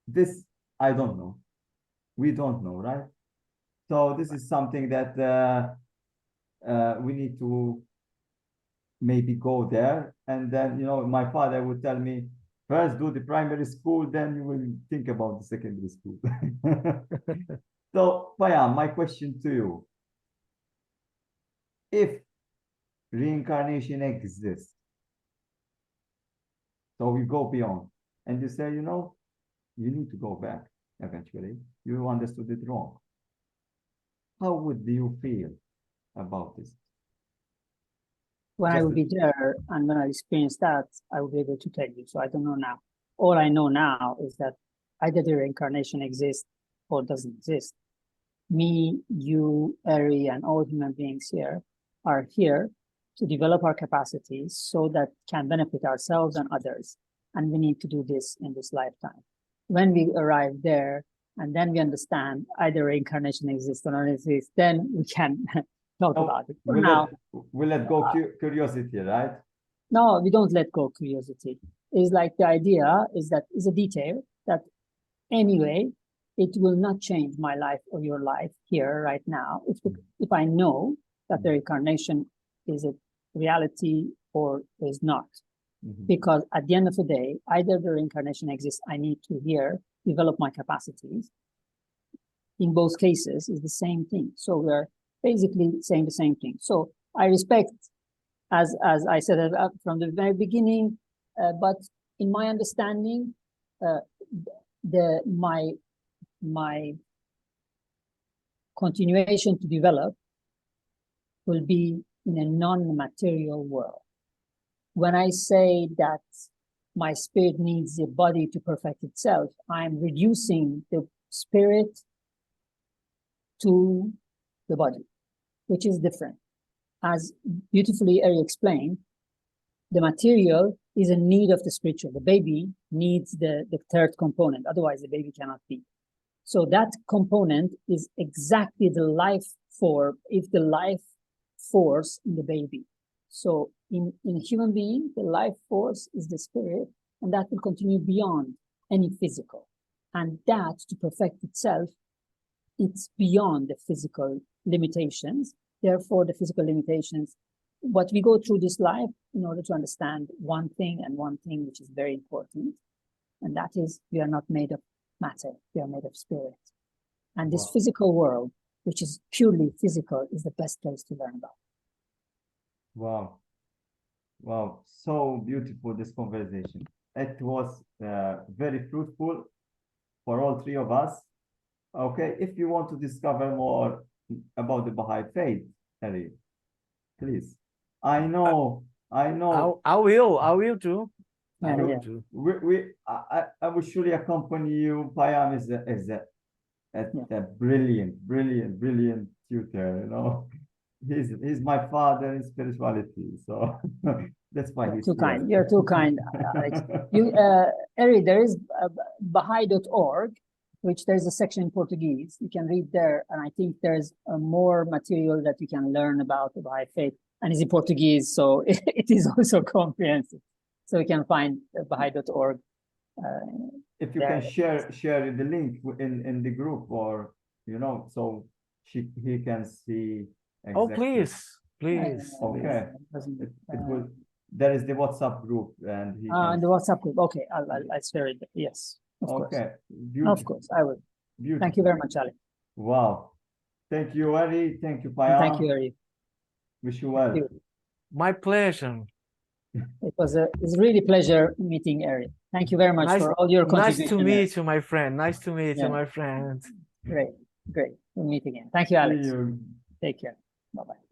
this, I don't know. We don't know, right? So this is something that we need to maybe go there. And then, my father would tell me, first do the primary school, then you will think about the secondary school. So, Payam, my question to you. If reincarnation exists, so we go beyond, and you say, you need to go back eventually. You understood it wrong. How would you feel about this? When I will be there and when I experience that, I will be able to tell you. So I don't know now. All I know now is that either the reincarnation exists or doesn't exist. Me, you, Ery, and all human beings here are here to develop our capacities so that can benefit ourselves and others. And we need to do this in this lifetime. When we arrive there, and then we understand either reincarnation exists or not exists, then we can talk No, about it. For we now, let go curiosity, right? no, we don't let go curiosity. It's like the idea is that is a detail that anyway, it will not change my life or your life here right now. If I know that the reincarnation is a reality or is not. Because at the end of the day, either the reincarnation exists, I need to here develop my capacities. In both cases, is the same thing. So we're basically saying the same thing. So I respect, as I said from the very beginning, but in my understanding, my continuation to develop will be in a non-material world. When I say that my spirit needs a body to perfect itself, I'm reducing the spirit to the body, which is different. As beautifully Ery explained, the material is a need of the spiritual. The baby needs the third component, otherwise the baby cannot be. So that component is exactly the life force, if the life force in the baby. So in a human being, the life force is the spirit, and that will continue beyond any physical. And that, to perfect itself, it's beyond the physical limitations. Therefore, the physical limitations, what we go through this life in order to understand one thing which is very important, and that is we are not made of matter, we are made of spirit. And this physical world, which is purely physical, is the best place to learn about. Wow. Wow, so beautiful, this conversation. It was very fruitful for all three of us. Okay, if you want to discover more about the Baha'i Faith, Ery, please. I know. I will too. Yeah, I will yeah. too. I will surely accompany you. Payam is a brilliant tutor, you know. He's my father in spirituality, so that's why he's too here. kind. You're too kind, Alex. Ery, there is Baha'i.org, which there's a section in Portuguese. You can read there, and I think there's more material that you can learn about the Baha'i Faith, and it's in Portuguese, so it is also comprehensive. So you can find Baha'i.org. If you can share the link in the group, or so he can see. Exactly. Oh, please. Okay. It will. There is the WhatsApp group, and the WhatsApp group. Okay, I'll share it. Yes, of course. Beautiful. Of course, I will. Beautiful. Thank you very much, Ali. Wow. Thank you, Ery. Thank you, Payam. Thank you, Ery. Wish you well. My pleasure. It's really pleasure meeting Ery. Thank you very much for all your contributions. Nice to meet you, my friend. Nice to meet you, my friend. Great. We'll meet again. Thank you, Alex. See you. Take care. Bye-bye.